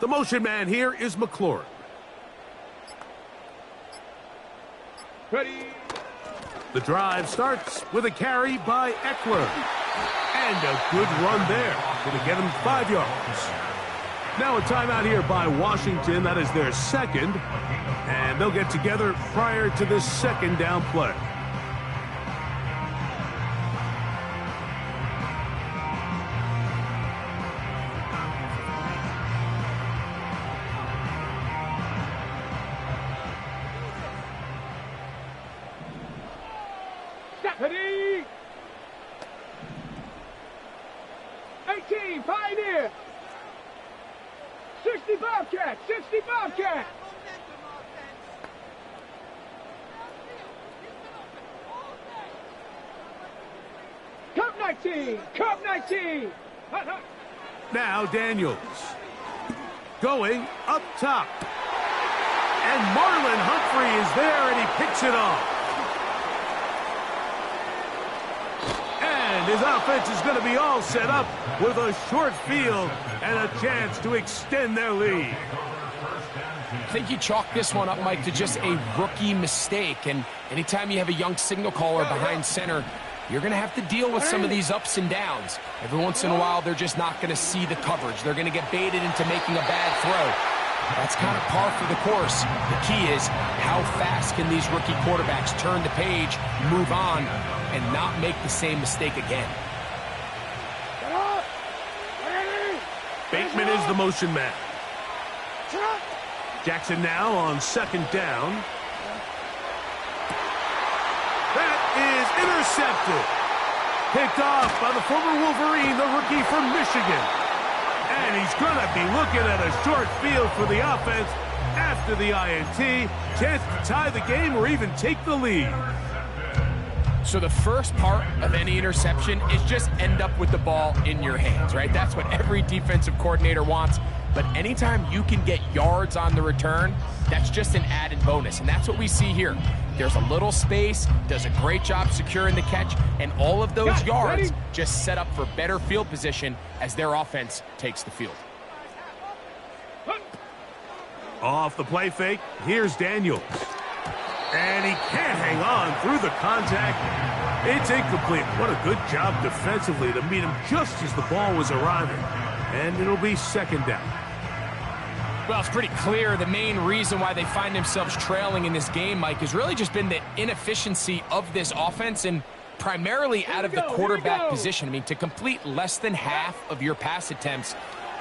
The motion man here is McLaurin. Ready. The drive starts with a carry by Eckler. And a good run there. Going to get him 5 yards. Now a timeout here by Washington. That is their second. And they'll get together prior to the second down play. Ready. 18, Pioneer. 60 Bobcat, 60 Bobcat. Cup 19, Cup 19. Now Daniels. Going up top. And Marlon Humphrey is there, and he picks it off. And his offense is going to be all set up with a short field and a chance to extend their lead. I think you chalk this one up, Mike, to just a rookie mistake. And anytime you have a young signal caller behind center, you're going to have to deal with some of these ups and downs. Every once in a while, they're just not going to see the coverage. They're going to get baited into making a bad throw. That's kind of par for the course. The key is how fast can these rookie quarterbacks turn the page, move on, and not make the same mistake again. Bateman is the motion man. Jackson now on second down. That is intercepted. Picked off by the former Wolverine, the rookie from Michigan. And he's going to be looking at a short field for the offense after the INT. Chance to tie the game or even take the lead. So the first part of any interception is just end up with the ball in your hands, right? That's what every defensive coordinator wants. But anytime you can get yards on the return, that's just an added bonus. And that's what we see here. There's a little space, does a great job securing the catch, and all of those yards just set up for better field position as their offense takes the field. Off the play fake, here's Daniels. And he can't hang on through the contact. It's incomplete. What a good job defensively to meet him just as the ball was arriving. And it'll be second down. Well, it's pretty clear the main reason why they find themselves trailing in this game, Mike, has really just been the inefficiency of this offense and primarily out of the quarterback position. I mean, to complete less than half of your pass attempts,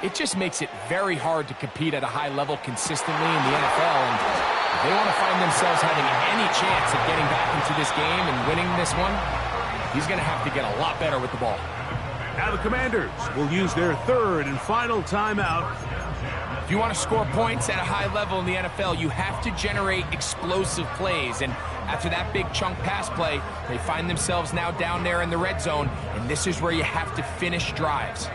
it just makes it very hard to compete at a high level consistently in the NFL. And if they want to find themselves having any chance of getting back into this game and winning this one, he's going to have to get a lot better with the ball. Now the Commanders will use their third and final timeout. If you want to score points at a high level in the NFL, you have to generate explosive plays. And after that big chunk pass play, they find themselves now down there in the red zone. And this is where you have to finish drives.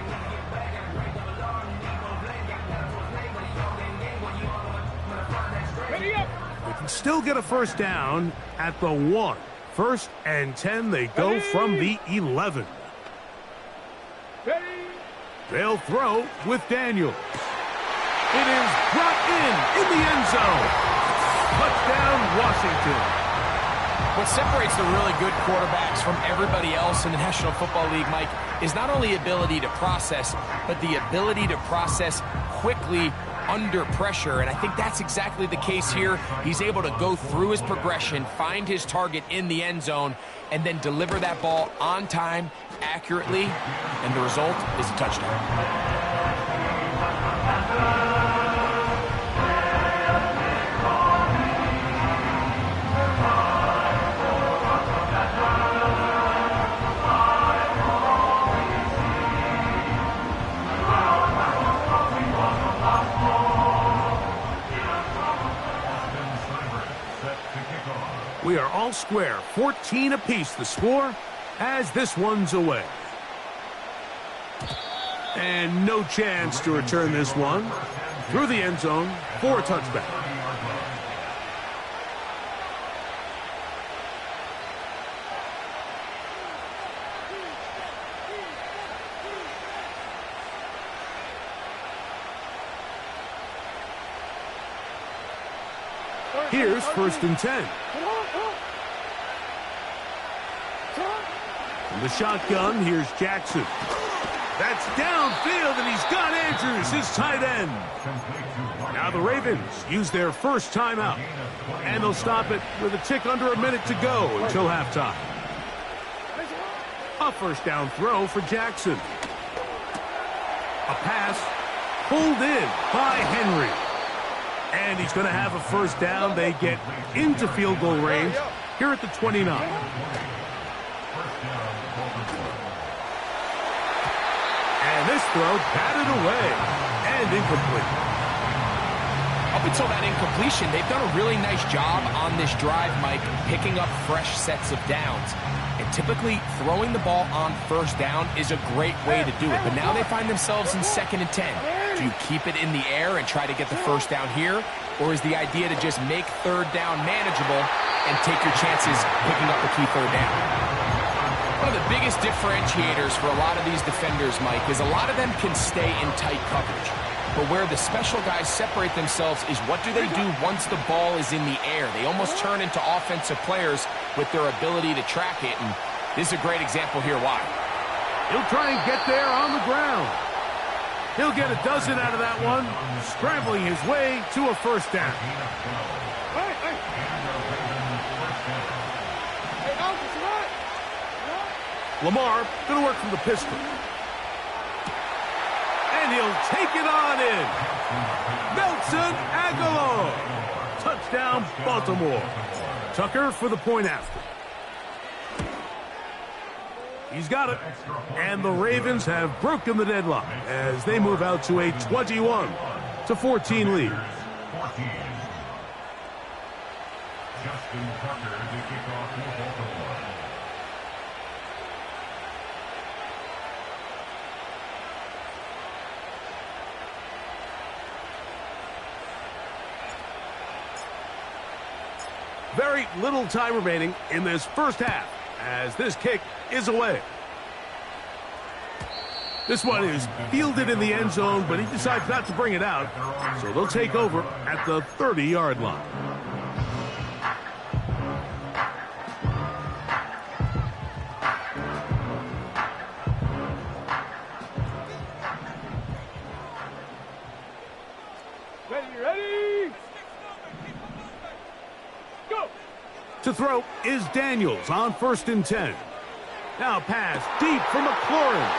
They can still get a first down at the 1. 1st and 10, they go from the 11. They'll throw with Daniels. It is brought in the end zone. Touchdown, Washington. What separates the really good quarterbacks from everybody else in the National Football League, Mike, is not only ability to process, but the ability to process quickly under pressure. And I think that's exactly the case here. He's able to go through his progression, find his target in the end zone, and then deliver that ball on time, accurately, and the result is a touchdown. We are all square, 14 apiece the score as this one's away. And no chance to return this one through the end zone for a touchback. Here's 1st and 10. From the shotgun, here's Jackson. That's downfield, and he's got Andrews, his tight end. Now the Ravens use their first timeout, and they'll stop it with a tick under a minute to go until halftime. A first down throw for Jackson. A pass pulled in by Henry. And he's going to have a first down. They get into field goal range here at the 29. And this throw batted away and incomplete. Up until that incompletion, they've done a really nice job on this drive, Mike, picking up fresh sets of downs. And typically, throwing the ball on first down is a great way to do it. But now they find themselves in 2nd and 10. Do you keep it in the air and try to get the first down here? Or is the idea to just make 3rd down manageable and take your chances picking up the key 3rd down? One of the biggest differentiators for a lot of these defenders, Mike, is a lot of them can stay in tight coverage. But where the special guys separate themselves is what do they do once the ball is in the air? They almost turn into offensive players with their ability to track it, and this is a great example here why. He'll try and get there on the ground. He'll get a dozen out of that one, scrambling his way to a first down. Lamar going to work from the pistol. And he'll take it on in. Nelson Aguilar. Touchdown, Baltimore. Tucker for the point after. He's got it. And the Ravens have broken the deadlock as they move out to a 21-14 lead. Very little time remaining in this first half as this kick is away. This one is fielded in the end zone, but he decides not to bring it out, so they'll take over at the 30-yard line. Ready? Go! To throw is Daniels on 1st and 10. Now pass deep for McLaurin.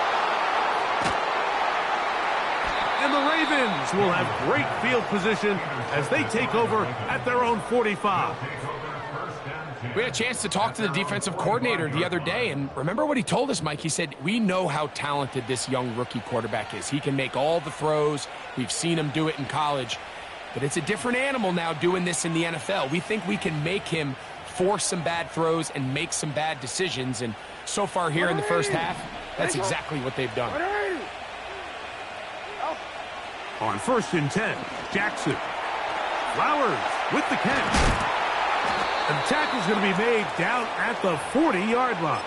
And the Ravens will have great field position as they take over at their own 45. We had a chance to talk to the defensive coordinator the other day, and remember what he told us, Mike? He said, we know how talented this young rookie quarterback is. He can make all the throws. We've seen him do it in college. But it's a different animal now doing this in the NFL. We think we can make him force some bad throws and make some bad decisions. And so far here in the first half, that's exactly what they've done. On 1st and 10, Jackson. Flowers with the catch. And the tackle's going to be made down at the 40-yard line.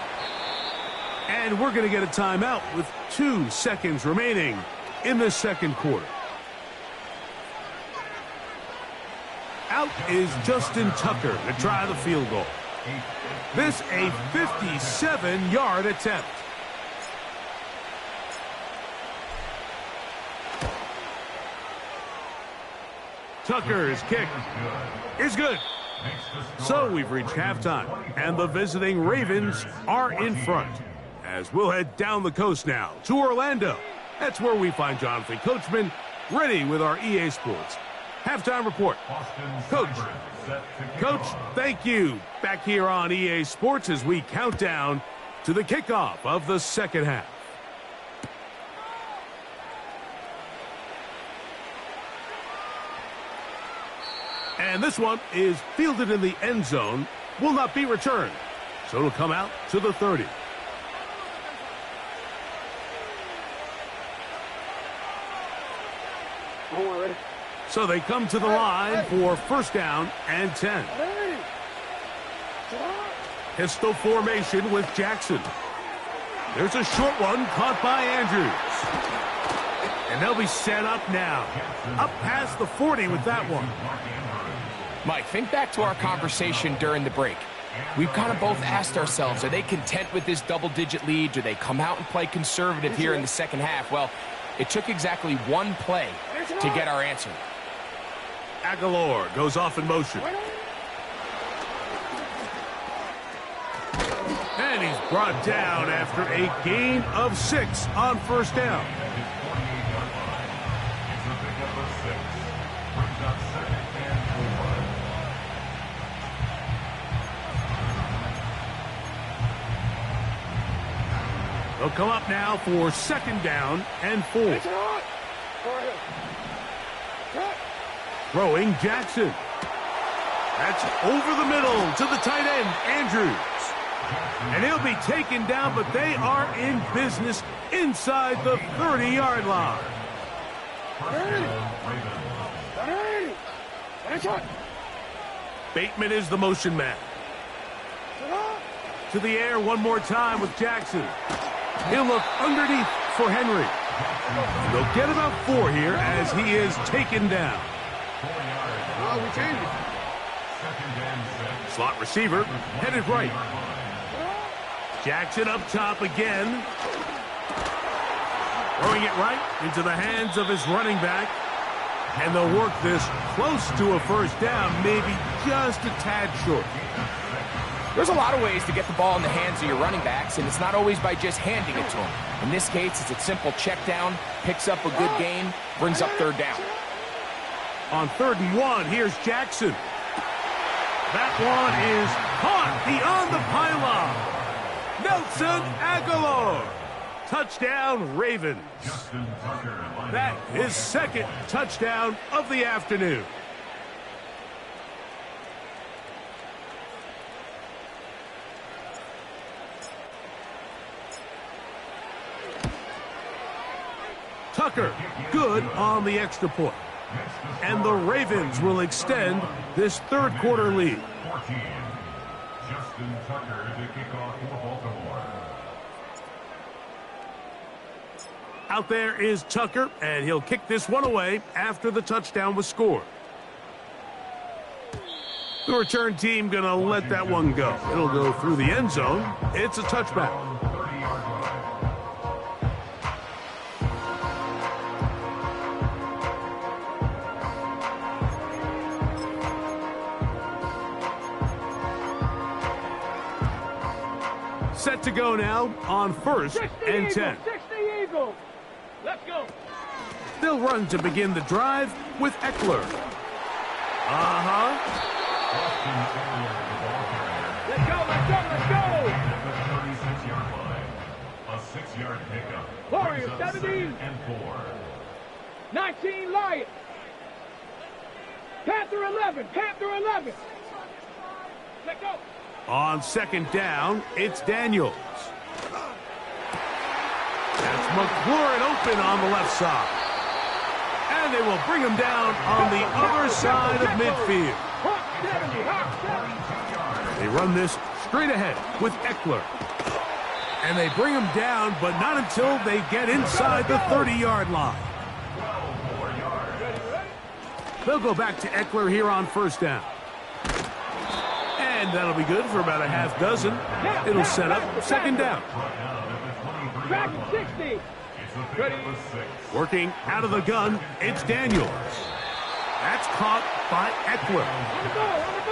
And we're going to get a timeout with 2 seconds remaining in the second quarter. Out is Justin Tucker to try the field goal. This a 57-yard attempt. Tucker's kick is good. So we've reached halftime, and the visiting Ravens are in front. As we'll head down the coast now to Orlando. That's where we find Jonathan Coachman ready with our EA Sports halftime report. Coach, thank you. Back here on EA Sports as we count down to the kickoff of the second half. And this one is fielded in the end zone, will not be returned. So it'll come out to the 30. So they come to the line for first down and 10. Pistol formation with Jackson. There's a short one caught by Andrews. And they'll be set up now. Up past the 40 with that one. Mike, think back to our conversation during the break. We've kind of both asked ourselves, are they content with this double-digit lead? Do they come out and play conservative here in the second half? Well, it took exactly one play to get our answer. Aguilar goes off in motion. And he's brought down after a gain of 6 on first down. They'll come up now for second down and 4. Throwing Jackson. That's over the middle to the tight end, Andrews. And he'll be taken down, but they are in business inside the 30-yard line. Bateman is the motion man. To the air one more time with Jackson. He'll look underneath for Henry. They'll get about 4 here as he is taken down. Slot receiver headed right. Jackson up top again. Throwing it right into the hands of his running back. And they'll work this close to a first down, maybe just a tad short. There's a lot of ways to get the ball in the hands of your running backs, and it's not always by just handing it to them. In this case, it's a simple check down, picks up a good gain, brings up third down. On 3rd and 1, here's Jackson. That one is caught beyond the pylon. Nelson Aguilar. Touchdown, Ravens. That is second touchdown of the afternoon. Tucker, good on the extra point. And the Ravens will extend this third quarter lead. Justin Tucker to kick off for Baltimore. Out there is Tucker, and he'll kick this one away after the touchdown was scored. The return team going to let that one go. It'll go through the end zone. It's a touchback. Set to go now on 1st and 10. 60 Eagles. Let's go. They'll run to begin the drive with Eckler. Let's go, let's go, let's go. At the 36-yard line, a 6-yard pickup. Warriors, Brings up 17. 2nd and 4. 19 Lions. Panther 11, Panther 11. Let's go. On 2nd down, it's Daniels. That's McLaurin open on the left side. And they will bring him down on the other side of midfield. They run this straight ahead with Eckler. And they bring him down, but not until they get inside the 30-yard line. They'll go back to Eckler here on 1st down. And that'll be good for about a half dozen. It'll set up 2nd down. Back at 60. Ready. Working out of the gun, it's Daniels. That's caught by Eckler.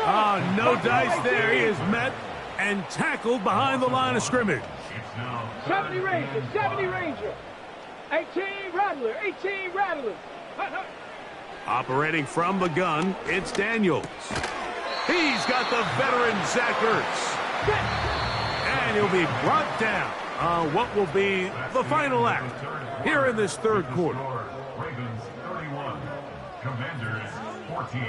Oh, no dice there. He is met and tackled behind the line of scrimmage. 70 Ranger, 70 Ranger. 18 Rattler, 18 Rattler. Operating from the gun, it's Daniels. He's got the veteran Zach Ertz. And he'll be brought down on what will be the final act here in this third quarter. Ravens 31, Commanders 14.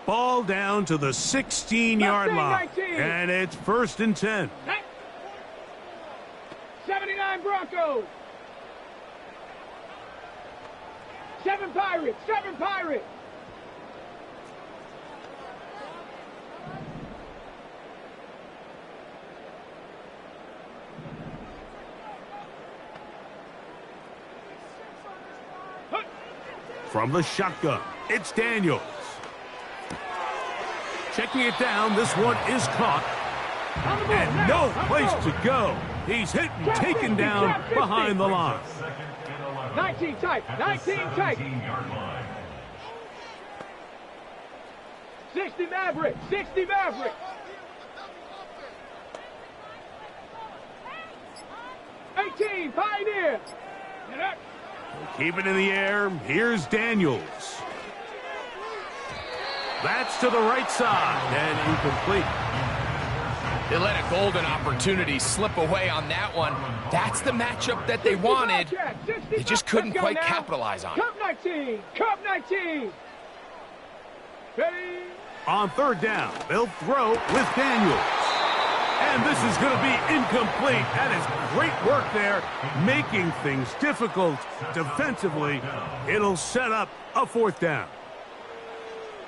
Ball down to the 16-yard line. And it's 1st and 10. 79 Broncos. 7 Pirates, 7 Pirates. From the shotgun, it's Daniels. Checking it down, this one is caught. And no place to go. He's hit and taken down behind the line. 19 tight, 19 tight. 60 Maverick, 60 Maverick. 18 Pioneer. Keep it in the air. Here's Daniels. That's to the right side and incomplete. They let a golden opportunity slip away on that one. That's the matchup that they wanted. They just couldn't quite capitalize on it. Cup 19, Cup 19. Ready? On third down, they'll throw with Daniels. And this is going to be incomplete. That is great work there, making things difficult defensively. It'll set up a fourth down.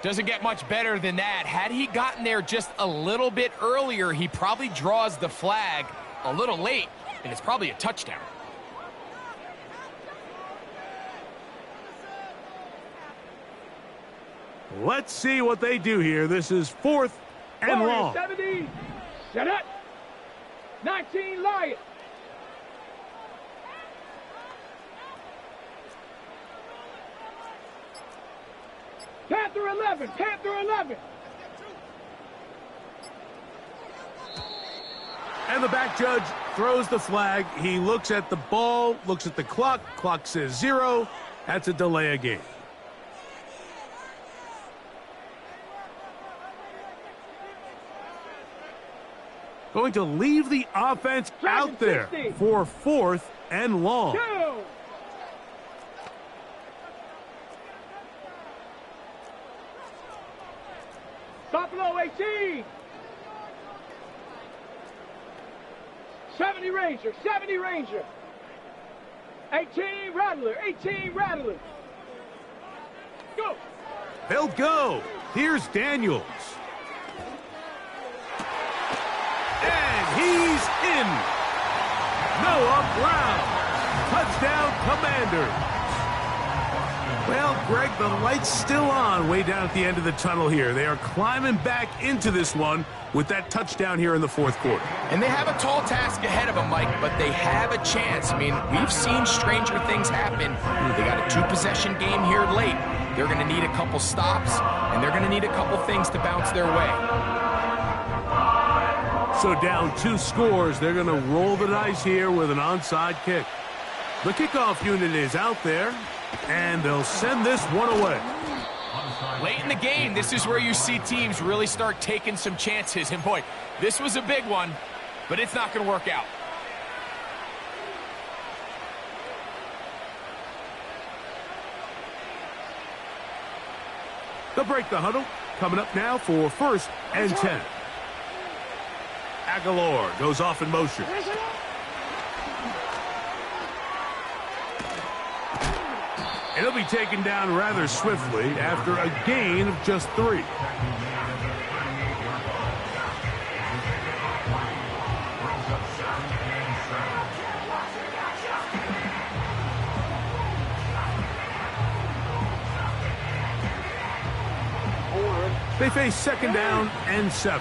Doesn't get much better than that. Had he gotten there just a little bit earlier, he probably draws the flag a little late, and it's probably a touchdown. Let's see what they do here. This is fourth and long. 70. Set up. 19 Lion. Panther 11. Panther 11. And the back judge throws the flag. He looks at the ball, looks at the clock. Clock says 0. That's a delay of game. Going to leave the offense out there for fourth and long. 2. Buffalo 18. 70 Ranger, 70 Ranger. 18 Rattler, 18 Rattler. Go. They'll go. Here's Daniels. And he's in. Noah Brown. Touchdown, Commanders. Well, Greg, the light's still on way down at the end of the tunnel here. They are climbing back into this one with that touchdown here in the fourth quarter. And they have a tall task ahead of them, Mike, but they have a chance. I mean, we've seen stranger things happen. They got a 2-possession game here late. They're going to need a couple stops, and they're going to need a couple things to bounce their way. So down 2 scores, they're going to roll the dice here with an onside kick. The kickoff unit is out there, and they'll send this one away. Late in the game, this is where you see teams really start taking some chances. And boy, this was a big one, but it's not going to work out. They'll break the huddle. Coming up now for first and 10. Aguilar goes off in motion. And he'll be taken down rather swiftly after a gain of just 3. They face second down and 7.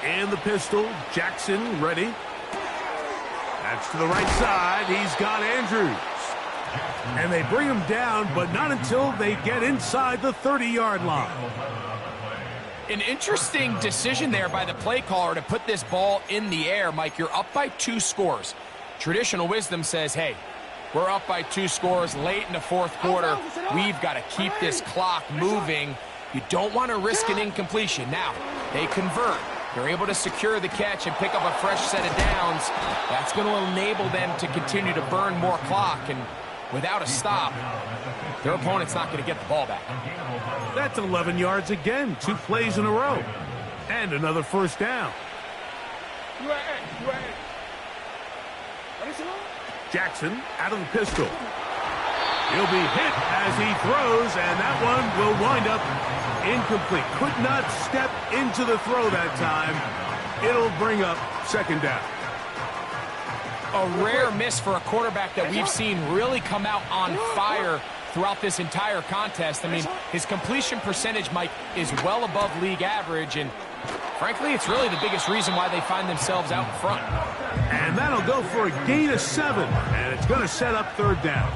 And the pistol, Jackson ready. That's to the right side. He's got Andrews. And they bring him down, but not until they get inside the 30-yard line. An interesting decision there by the play caller to put this ball in the air. Mike, you're up by 2 scores. Traditional wisdom says, hey, we're up by 2 scores late in the fourth quarter. We've got to keep this clock moving. You don't want to risk an incompletion. Now, they convert. They're able to secure the catch and pick up a fresh set of downs. That's going to enable them to continue to burn more clock. And without a stop, their opponent's not going to get the ball back. That's 11 yards again. 2 plays in a row. And another first down. Jackson out of the pistol. He'll be hit as he throws, and that one will wind up incomplete. Could not step into the throw that time. It'll bring up second down. a rare miss for a quarterback that we've seen really come out on fire throughout this entire contest. I mean, his completion percentage, Mike, is well above league average, and frankly, it's really the biggest reason why they find themselves out in front. And that'll go for a gain of 7, and it's going to set up 3rd down.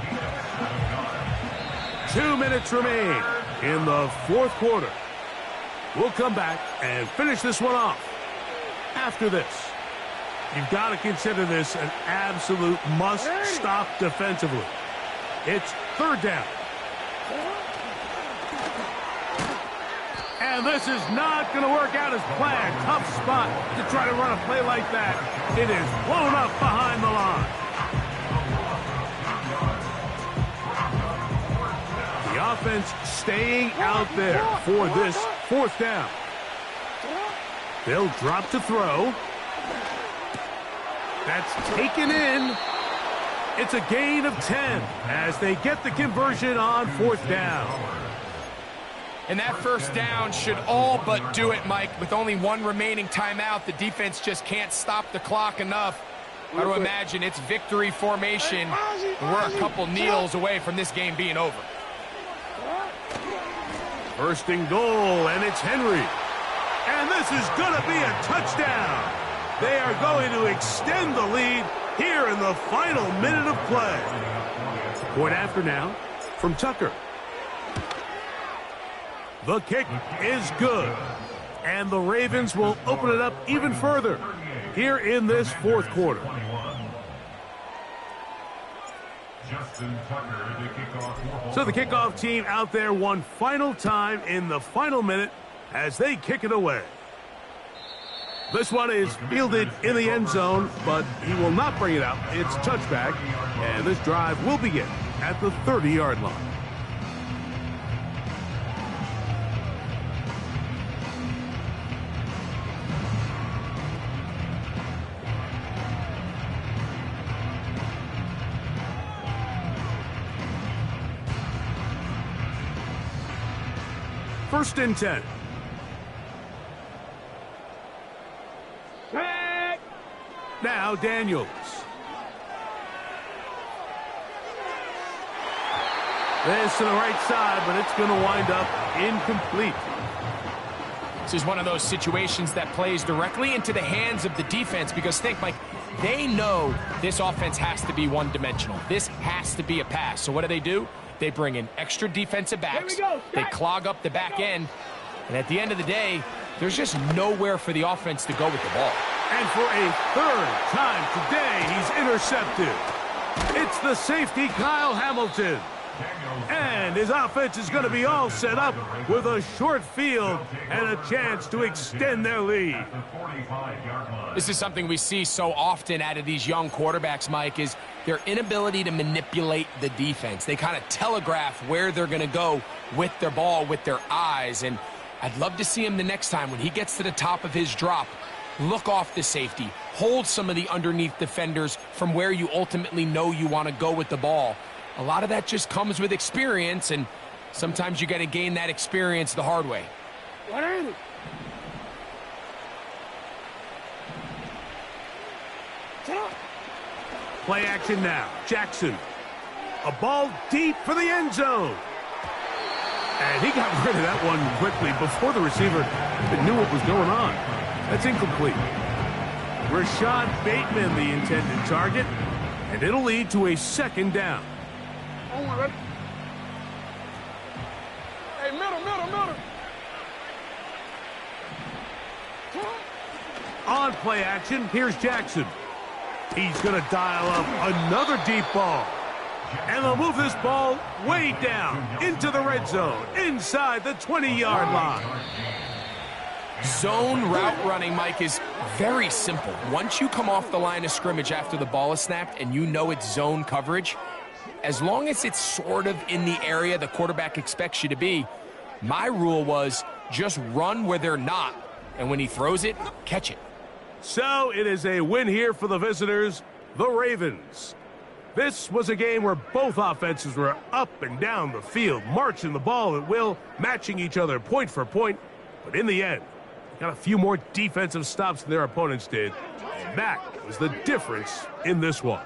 2 minutes remain in the 4th quarter. We'll come back and finish this one off. After this, you've got to consider this an absolute must-stop defensively. It's 3rd down. And this is not going to work out as planned. Tough spot to try to run a play like that. It is blown up behind the line. The offense staying out there for this 4th down. They'll drop to throw. That's taken in. It's a gain of 10 as they get the conversion on 4th down. And that 1st down should all but do it, Mike. With only 1 remaining timeout, the defense just can't stop the clock enough. Got to imagine it's victory formation. We're a couple kneels away from this game being over. 1st and goal, and it's Henry. And this is going to be a touchdown. They are going to extend the lead here in the final minute of play. Point after now from Tucker. The kick is good. And the Ravens will open it up even further here in this 4th quarter. So the kickoff team out there one final time in the final minute as they kick it away. This one is fielded in the end zone, but he will not bring it out. It's touchback, and this drive will begin at the 30-yard line. First and 10. Now Daniels. This to the right side, but it's going to wind up incomplete. This is one of those situations that plays directly into the hands of the defense because think, Mike, they know this offense has to be one-dimensional. This has to be a pass. So what do? They bring in extra defensive backs. They clog up the back end. And at the end of the day, there's just nowhere for the offense to go with the ball. And for a 3rd time today, he's intercepted. It's the safety, Kyle Hamilton. And his offense is going to be all set up with a short field and a chance to extend their lead. This is something we see so often out of these young quarterbacks, Mike, is their inability to manipulate the defense. They kind of telegraph where they're going to go with their ball, with their eyes. And I'd love to see him the next time when he gets to the top of his drop. Look off the safety. Hold some of the underneath defenders from where you ultimately know you want to go with the ball. A lot of that just comes with experience, and sometimes you got to gain that experience the hard way. What is it? Play action now. Jackson. A ball deep for the end zone. And he got rid of that one quickly before the receiver even knew what was going on. That's incomplete. Rashad Bateman, the intended target, and it'll lead to a 2nd down. Hey, middle. On play action, here's Jackson. He's going to dial up another deep ball. And they'll move this ball way down into the red zone, inside the 20-yard line. Zone route running, Mike, is very simple. Once you come off the line of scrimmage after the ball is snapped and you know it's zone coverage, as long as it's sort of in the area the quarterback expects you to be, my rule was just run where they're not, and when he throws it, catch it. So it is a win here for the visitors, the Ravens. This was a game where both offenses were up and down the field, marching the ball at will, matching each other point for point. But in the end, got a few more defensive stops than their opponents did. And that was the difference in this one.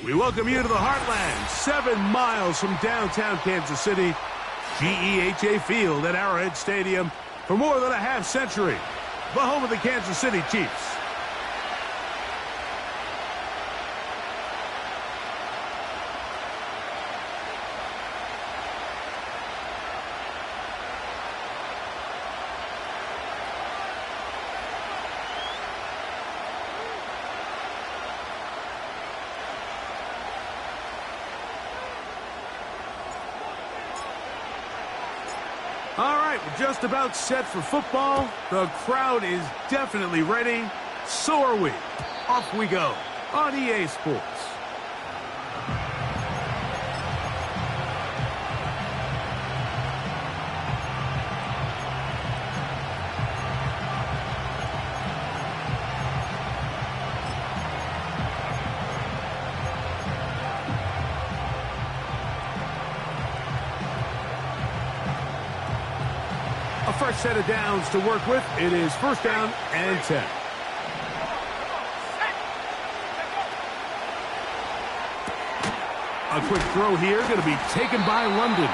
We welcome you to the Heartland, 7 miles from downtown Kansas City, GEHA Field at Arrowhead Stadium for more than a half-century, the home of the Kansas City Chiefs. All right, we're just about set for football. The crowd is definitely ready. So are we. Off we go on EA Sports. A fresh set of downs to work with. It is first down and 10. A quick throw here, going to be taken by London.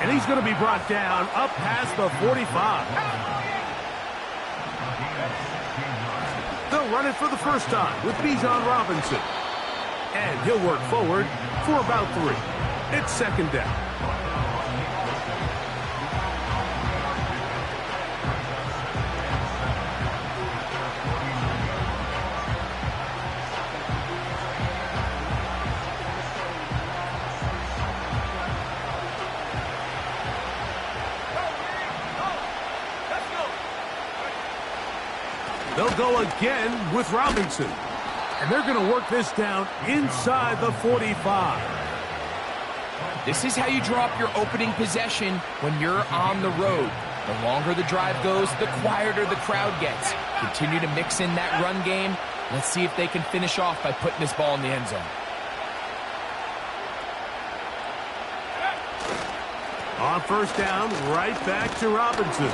And he's going to be brought down up past the 45. They'll run it for the first time with Bijan Robinson. And he'll work forward for about 3. It's second down. They'll go again with Robinson. And they're going to work this down inside the 45. This is how you draw up your opening possession when you're on the road. The longer the drive goes, the quieter the crowd gets. Continue to mix in that run game. Let's see if they can finish off by putting this ball in the end zone. On first down, right back to Robinson.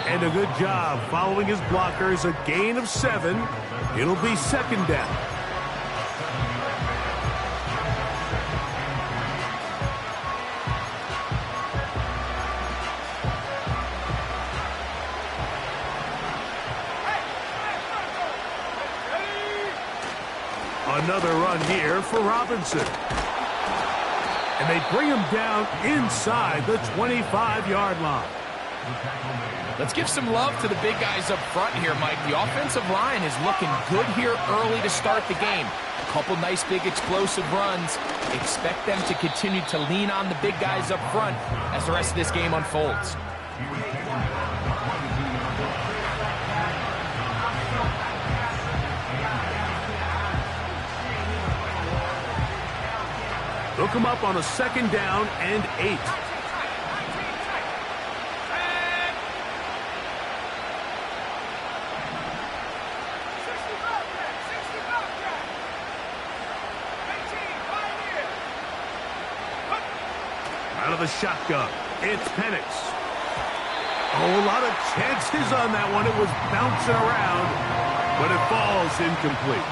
And a good job following his blockers, a gain of 7. It'll be second down. Another run here for Robinson. And they bring him down inside the 25-yard line. Let's give some love to the big guys up front here, Mike. The offensive line is looking good here early to start the game. A couple nice, big, explosive runs. Expect them to continue to lean on the big guys up front as the rest of this game unfolds. Hook him up on a 2nd down and 8. Out of the shotgun, it's Penix. Oh, a lot of chances on that one. It was bouncing around, but it falls incomplete.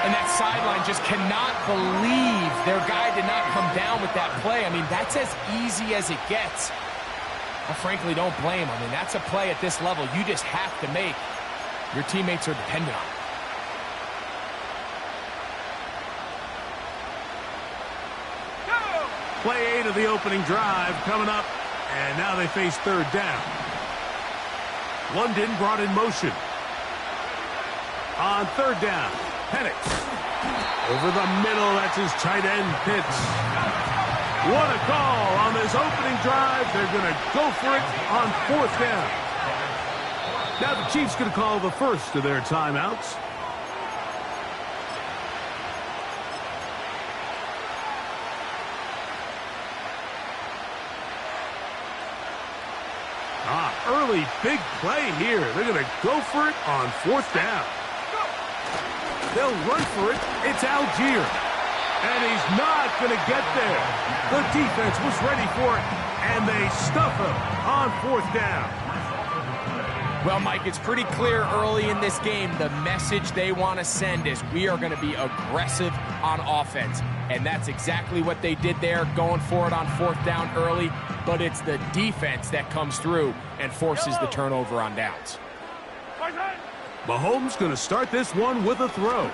And that sideline just cannot believe their guy did not come down with that play. I mean, that's as easy as it gets. I frankly don't blame him. I mean, that's a play at this level you just have to make. Your teammates are dependent on it. Play 8 of the opening drive coming up, and now they face 3rd down. London brought in motion. On 3rd down, Penix. Over the middle, that's his tight end, Pitts. What a call on this opening drive. They're going to go for it on 4th down. Now the Chiefs going to call the first of their timeouts. Early big play here. They're going to go for it on 4th down. They'll run for it. It's Algier. And he's not going to get there. The defense was ready for it, and they stuff him on 4th down. Well, Mike, it's pretty clear early in this game the message they want to send is we are going to be aggressive on offense. And that's exactly what they did there, going for it on 4th down early. But it's the defense that comes through and forces the turnover on downs. Mahomes going to start this one with a throw.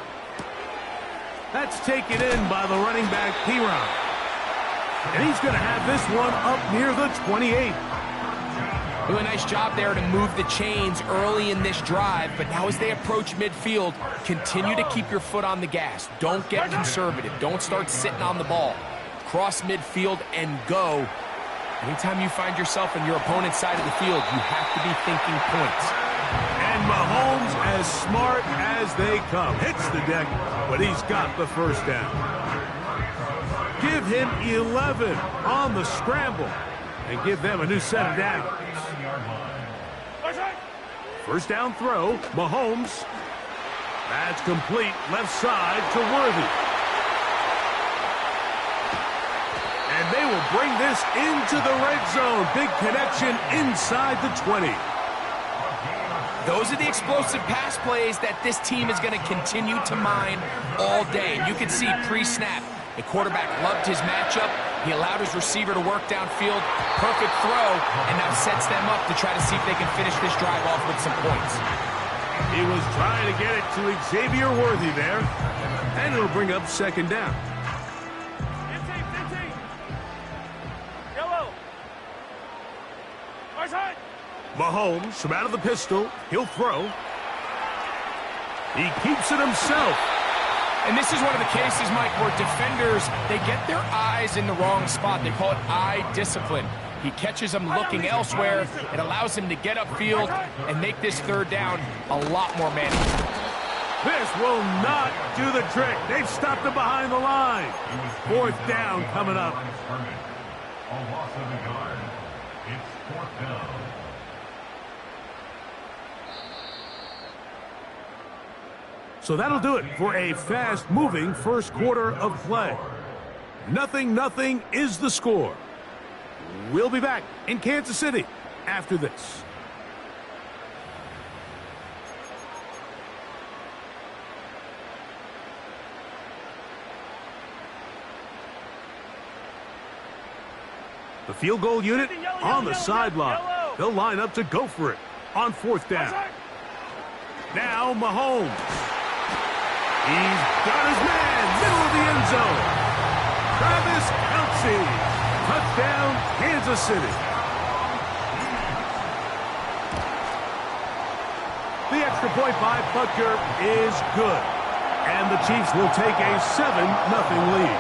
That's taken in by the running back, Piron. And he's going to have this one up near the 28. Do a nice job there to move the chains early in this drive, but now as they approach midfield, continue to keep your foot on the gas. Don't get conservative. Don't start sitting on the ball. Cross midfield and go. Anytime you find yourself on your opponent's side of the field, you have to be thinking points. And Mahomes, as smart as they come, hits the deck, but he's got the 1st down. Give him 11 on the scramble and give them a new set of downs. 1st down throw, Mahomes. That's complete, left side to Worthy. And they will bring this into the red zone. Big connection inside the 20. Those are the explosive pass plays that this team is going to continue to mine all day. You can see pre-snap, the quarterback loved his matchup. He allowed his receiver to work downfield. Perfect throw, and now sets them up to try to see if they can finish this drive off with some points. He was trying to get it to Xavier Worthy there. And it'll bring up 2nd down. Mahomes from out of the pistol. He'll throw. He keeps it himself. And this is one of the cases, Mike, where defenders, they get their eyes in the wrong spot. They call it eye discipline. He catches them looking elsewhere. It allows him to get upfield and make this 3rd down a lot more manageable. This will not do the trick. They've stopped him behind the line. 4th down coming up. A loss of a yard. It's 4th down. So that'll do it for a fast-moving first quarter of play. 0-0 is the score. We'll be back in Kansas City after this. The field goal unit on the sideline. They'll line up to go for it on 4th down. Now Mahomes. He's got his man, middle of the end zone. Travis Kelce. Touchdown, Kansas City. The extra point by Butker is good. And the Chiefs will take a 7-0 lead.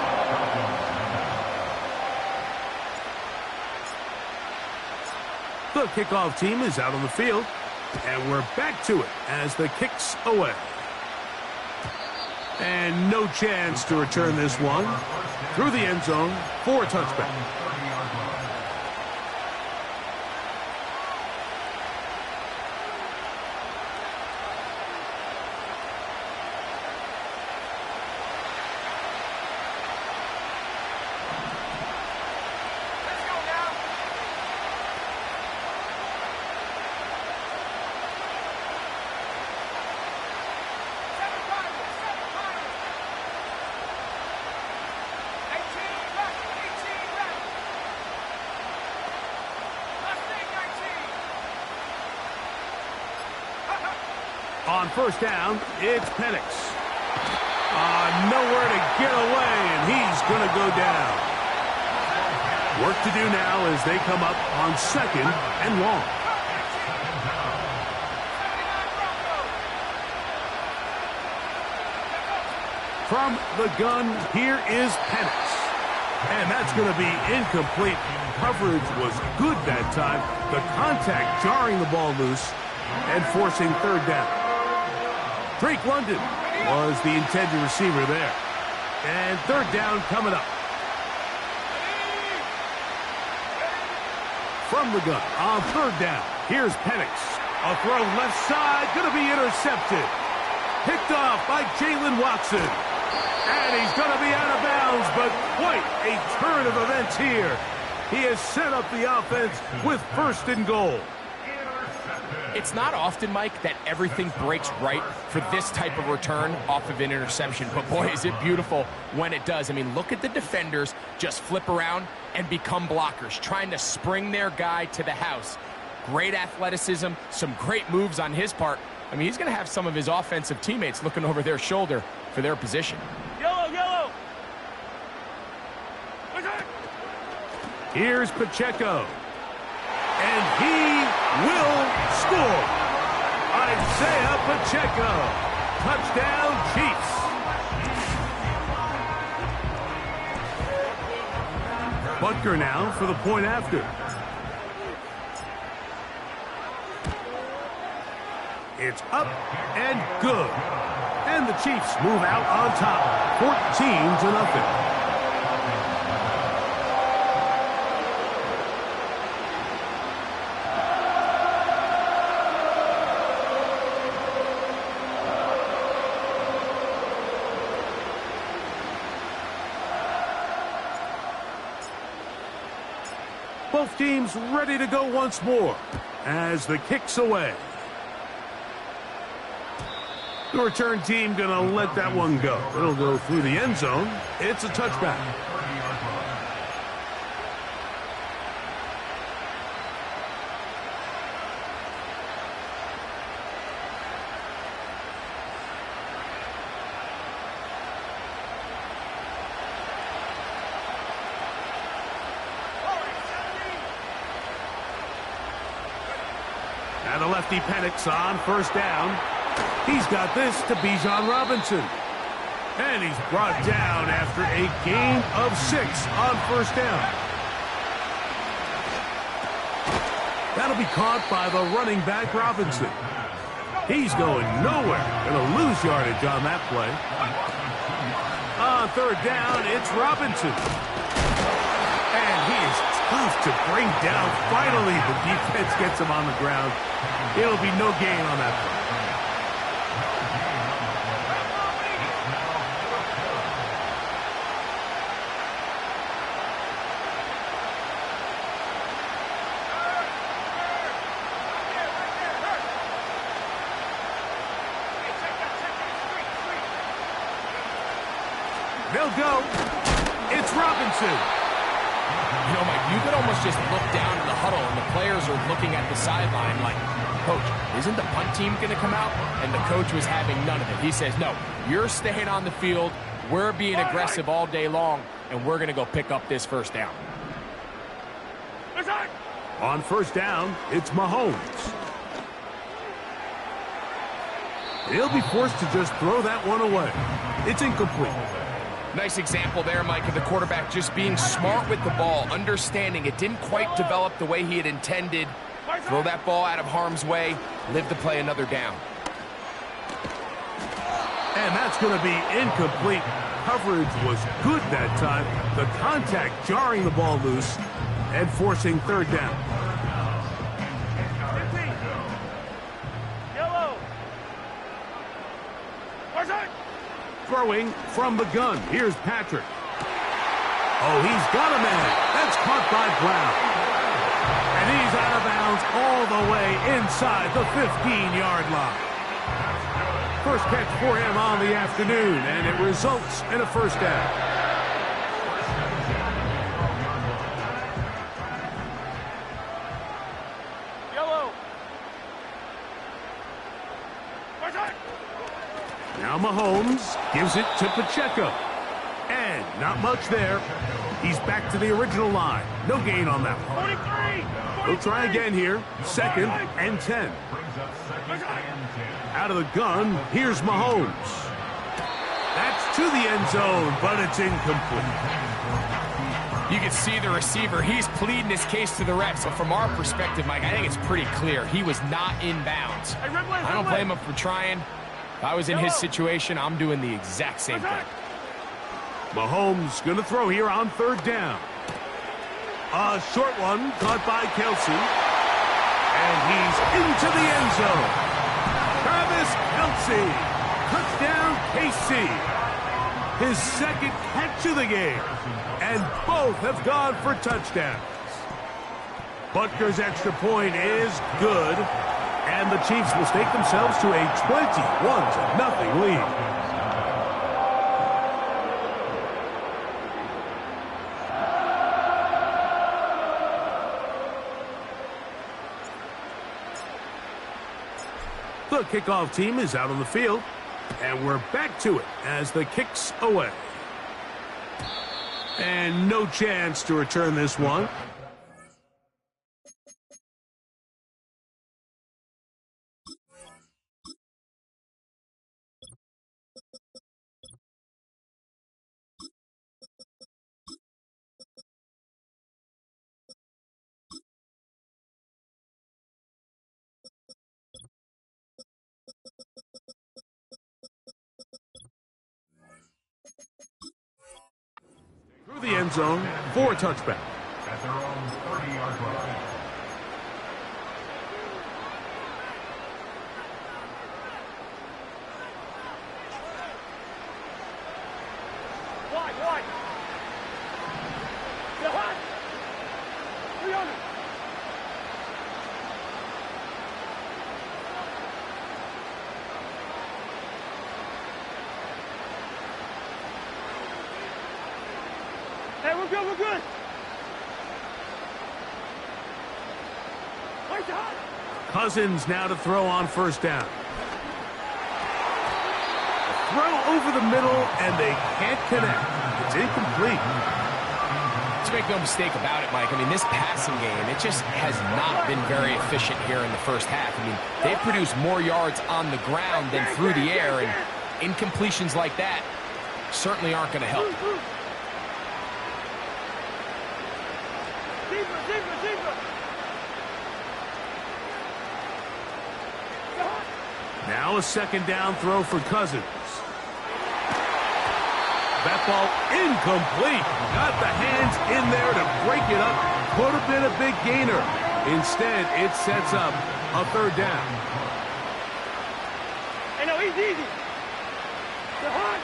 The kickoff team is out on the field. And we're back to it as the kick's away. And no chance to return this one through the end zone for a touchback. On first down, it's Penix. Nowhere to get away, and he's going to go down. Work to do now as they come up on second and long. From the gun, here is Penix. And that's going to be incomplete. Coverage was good that time. The contact jarring the ball loose and forcing third down. Drake London was the intended receiver there. And third down coming up. From the gun on third down, here's Penix. A throw left side, going to be intercepted. Picked off by Jalen Watson. And he's going to be out of bounds, but quite a turn of events here. He has set up the offense with first and goal. It's not often, Mike, that everything breaks right for this type of return off of an interception. But, boy, is it beautiful when it does. I mean, look at the defenders just flip around and become blockers, trying to spring their guy to the house. Great athleticism, some great moves on his part. I mean, he's going to have some of his offensive teammates looking over their shoulder for their position. Yellow, yellow. Here's Pacheco. And he will score. Isaiah Pacheco. Touchdown, Chiefs. Butker now for the point after. It's up and good. And the Chiefs move out on top, 14-0. Both teams ready to go once more as the kick's away. The return team going to let that one go. It'll go through the end zone. It's a touchback. Now the lefty Penix on first down. He's got this to Bijan Robinson. And he's brought down after a gain of 6 on first down. That'll be caught by the running back Robinson. He's going nowhere. Going to lose yardage on that play. On third down, it's Robinson. And he is tough to bring down. Finally, the defense gets him on the ground. It'll be no gain on that play. They'll go. It's Robinson. You know, Mike, you could almost just look down in the huddle and the players are looking at the sideline like, Coach, isn't the punt team going to come out? And the coach was having none of it. He says, no, you're staying on the field. We're being aggressive all day long, and we're going to go pick up this first down. On first down, it's Mahomes. He'll be forced to just throw that one away. It's incomplete. Nice example there, Mike, of the quarterback just being smart with the ball, understanding it didn't quite develop the way he had intended. Throw that ball out of harm's way, live to play another down. And that's going to be incomplete. Coverage was good that time. The contact jarring the ball loose and forcing third down. Yellow. Throwing from the gun. Here's Patrick. Oh, he's got a man. That's caught by Brown. And he's out of bounds all the way inside the 15-yard line. First catch for him on the afternoon, and it results in a first down. Yellow. Now Mahomes gives it to Pacheco. And not much there. He's back to the original line. No gain on that one. 43. He'll try again here. 2nd and 10. Out of the gun, here's Mahomes. That's to the end zone, but it's incomplete. You can see the receiver. He's pleading his case to the ref. So from our perspective, Mike, I think it's pretty clear. He was not in bounds. I don't blame him for trying. If I was in his situation, I'm doing the exact same thing. Mahomes going to throw here on third down. A short one caught by Kelsey. And he's into the end zone. Travis Kelsey. Touchdown, KC. His second catch of the game. And both have gone for touchdowns. Butker's extra point is good. And the Chiefs will stake themselves to a 21-0 lead. The kickoff team is out on the field, and we're back to it as the kick's away. And no chance to return this one. Through the end zone for a touchback. At their own 30-yard line. Wide. They're hot. 300. Hey, we're good. Where's the hot? Cousins now to throw on first down. A throw over the middle, and they can't connect. It's incomplete. Let's make no mistake about it, Mike. I mean, this passing game, it just has not been very efficient here in the first half. I mean, they've produced more yards on the ground than through the air, and incompletions like that certainly aren't going to help. Deeper. Now a second down throw for Cousins. That ball incomplete. Got the hands in there to break it up. Could have been a big gainer. Instead, it sets up a third down. Hey, no, he's easy. They're hot.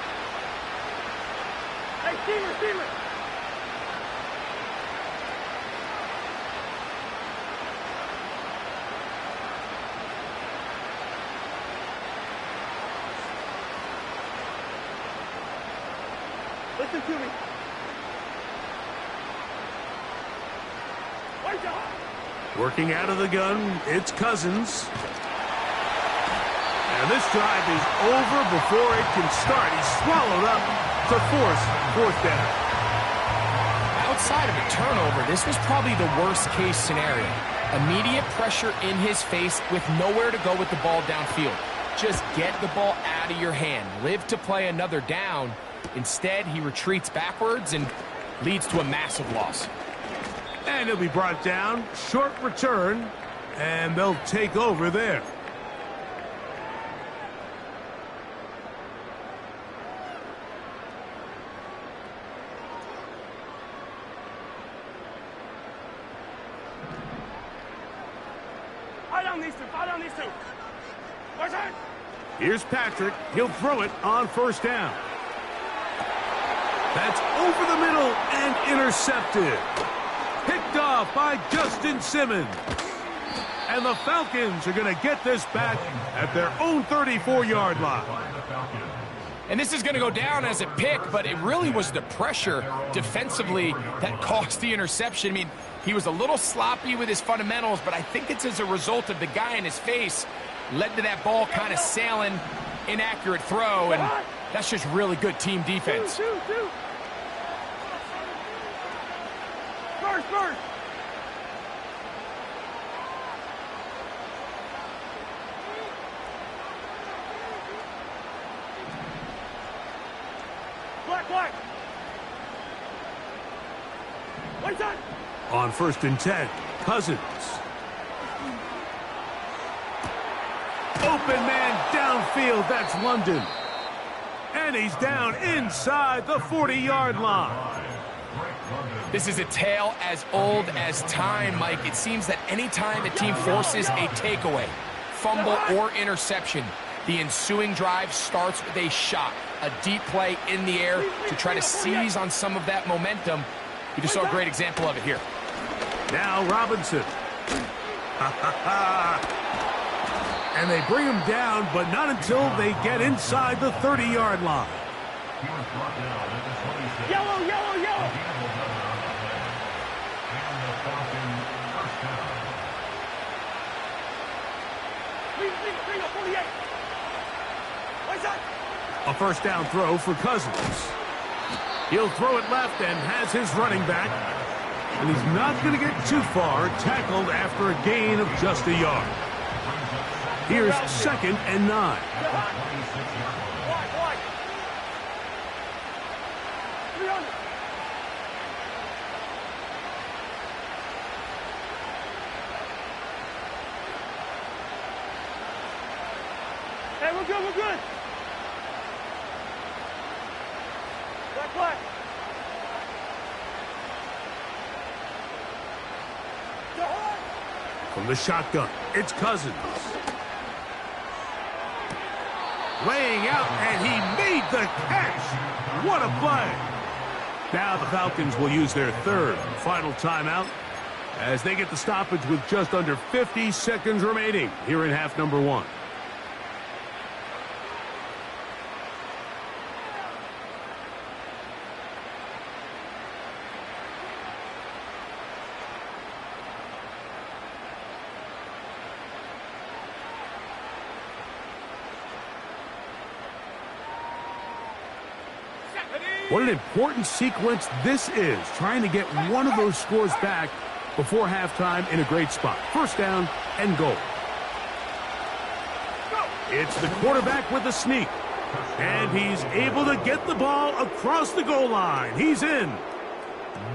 Hey, steamer. Listen to me. Where's the hot? Working out of the gun, it's Cousins. And this drive is over before it can start. He's swallowed up to force fourth down. Outside of a turnover, this was probably the worst-case scenario. Immediate pressure in his face with nowhere to go with the ball downfield. Just get the ball out of your hand. Live to play another down. Instead, he retreats backwards and leads to a massive loss. And he'll be brought down. Short return. And they'll take over there. down these two. Foul down these two. Where's it? Here's Patrick. He'll throw it on first down. That's over the middle and intercepted. Picked off by Justin Simmons. And the Falcons are going to get this back at their own 34-yard line. And this is going to go down as a pick, but it really was the pressure defensively that caused the interception. I mean, he was a little sloppy with his fundamentals, but I think it's as a result of the guy in his face led to that ball kind of sailing, inaccurate throw, and that's just really good team defense. Two. First. Black. What's that? On 1st and 10, Cousins. Open man downfield, that's London. And he's down inside the 40-yard line. This is a tale as old as time, Mike. It seems that anytime a team forces a takeaway, fumble, or interception, the ensuing drive starts with a shot, a deep play in the air to try to seize on some of that momentum. You just saw a great example of it here. Now Robinson. And they bring him down, but not until they get inside the 30-yard line. Yellow. Bring up 48. What's that? A first down throw for Cousins. He'll throw it left and has his running back. And he's not going to get too far, tackled after a gain of just a yard. Here's 2nd and 9. Wide. 300. Hey, we're good. Black. From the shotgun, it's Cousins. Laying out, and he made the catch. What a play. Now the Falcons will use their 3rd and final timeout as they get the stoppage with just under 50 seconds remaining here in half number 1. What an important sequence this is, trying to get one of those scores back before halftime in a great spot. First down and goal. It's the quarterback with the sneak. And he's able to get the ball across the goal line. He's in.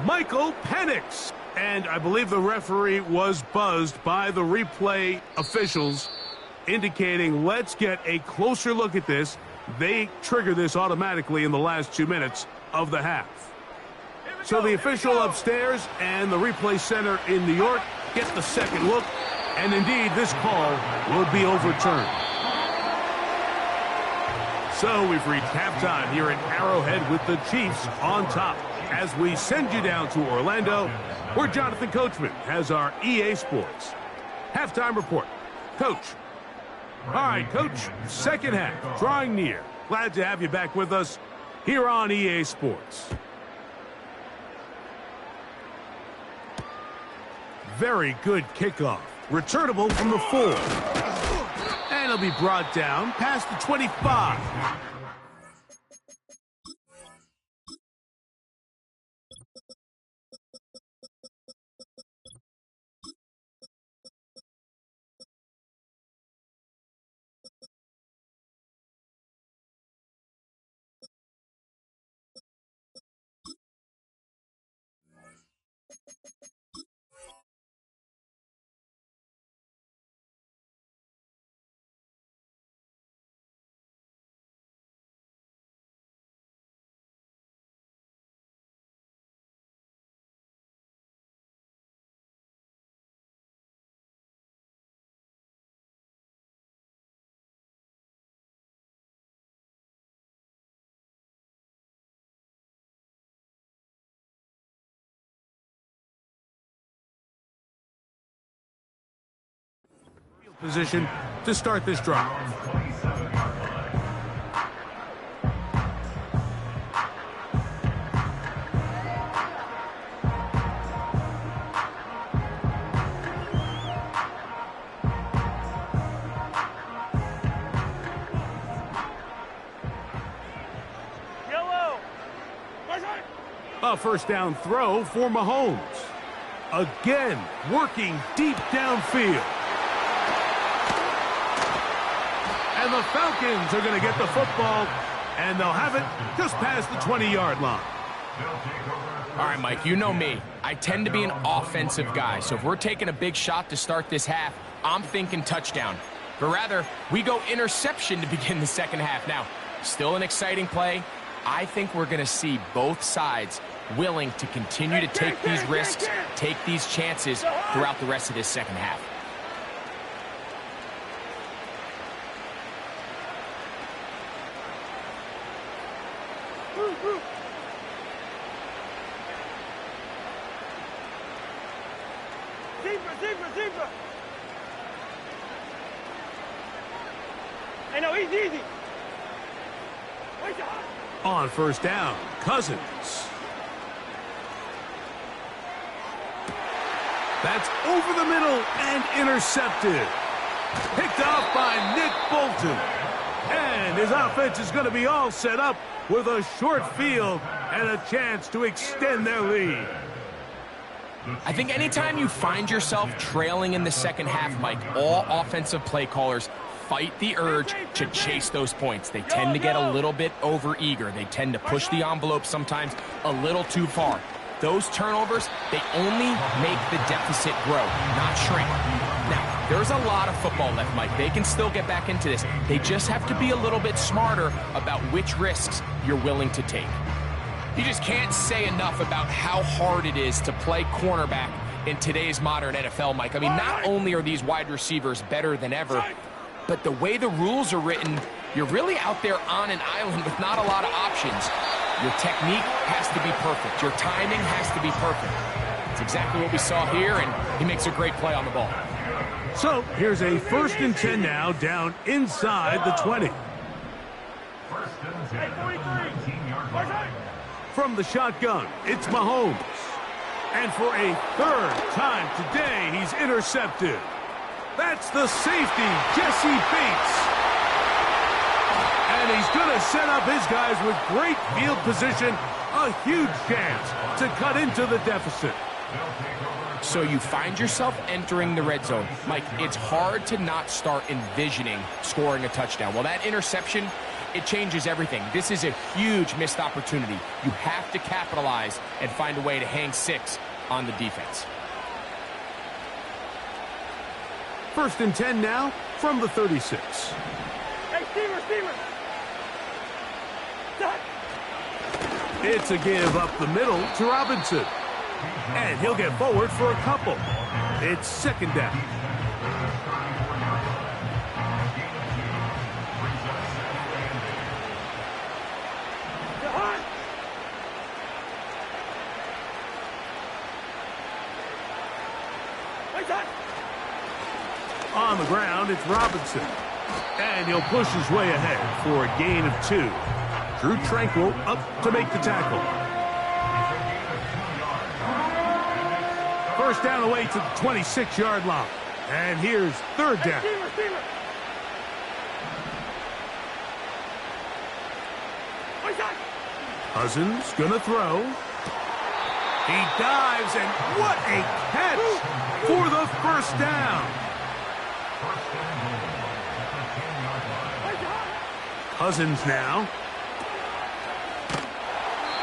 Michael Penix. And I believe the referee was buzzed by the replay officials, indicating let's get a closer look at this. They trigger this automatically in the last 2 minutes of the half. So the official upstairs and the replay center in New York get the second look, and indeed this call will be overturned. So we've reached halftime here at Arrowhead with the Chiefs on top. As we send you down to Orlando, where Jonathan Coachman has our EA Sports halftime report. Coach. All right, Coach, second half, drawing near. Glad to have you back with us here on EA Sports. Very good kickoff. Returnable from the 4. And it'll be brought down past the 25. position to start this drive. A first down throw for Mahomes. Again, working deep downfield. And the Falcons are going to get the football, and they'll have it just past the 20-yard line. All right, Mike, you know me. I tend to be an offensive guy, so if we're taking a big shot to start this half, I'm thinking touchdown. But rather, we go interception to begin the second half. Now, still an exciting play. I think we're going to see both sides willing to continue to take these risks, take these chances throughout the rest of this second half. Zebra. Hey, no, easy. On first down, Cousins. That's over the middle and intercepted. Picked off by Nick Bolton. And his offense is going to be all set up with a short field and a chance to extend their lead. I think anytime you find yourself trailing in the second half, Mike, all offensive play callers fight the urge to chase those points. They tend to get a little bit overeager. They tend to push the envelope sometimes a little too far. Those turnovers, they only make the deficit grow, not shrink. Now, there's a lot of football left, Mike. They can still get back into this. They just have to be a little bit smarter about which risks you're willing to take. You just can't say enough about how hard it is to play cornerback in today's modern NFL, Mike. I mean, not only are these wide receivers better than ever, but the way the rules are written, you're really out there on an island with not a lot of options. Your technique has to be perfect. Your timing has to be perfect. It's exactly what we saw here, and he makes a great play on the ball. So here's a 1st and 10 now, down inside the 20. From the shotgun, it's Mahomes. And for a 3rd time today, he's intercepted. That's the safety, Jesse Bates. And he's going to set up his guys with great field position. A huge chance to cut into the deficit. So you find yourself entering the red zone. Mike, it's hard to not start envisioning scoring a touchdown. Well, that interception, it changes everything. This is a huge missed opportunity. You have to capitalize and find a way to hang 6 on the defense. 1st and 10 now from the 36. Hey, Steamer. It's a give up the middle to Robinson. And he'll get forward for a couple. It's 2nd down. On the ground, it's Robinson. And he'll push his way ahead for a gain of 2. Drew Tranquil up to make the tackle. 1st down away to the 26-yard line. And here's 3rd down. Cousins gonna throw. He dives, and what a catch for the 1st down. Cousins now.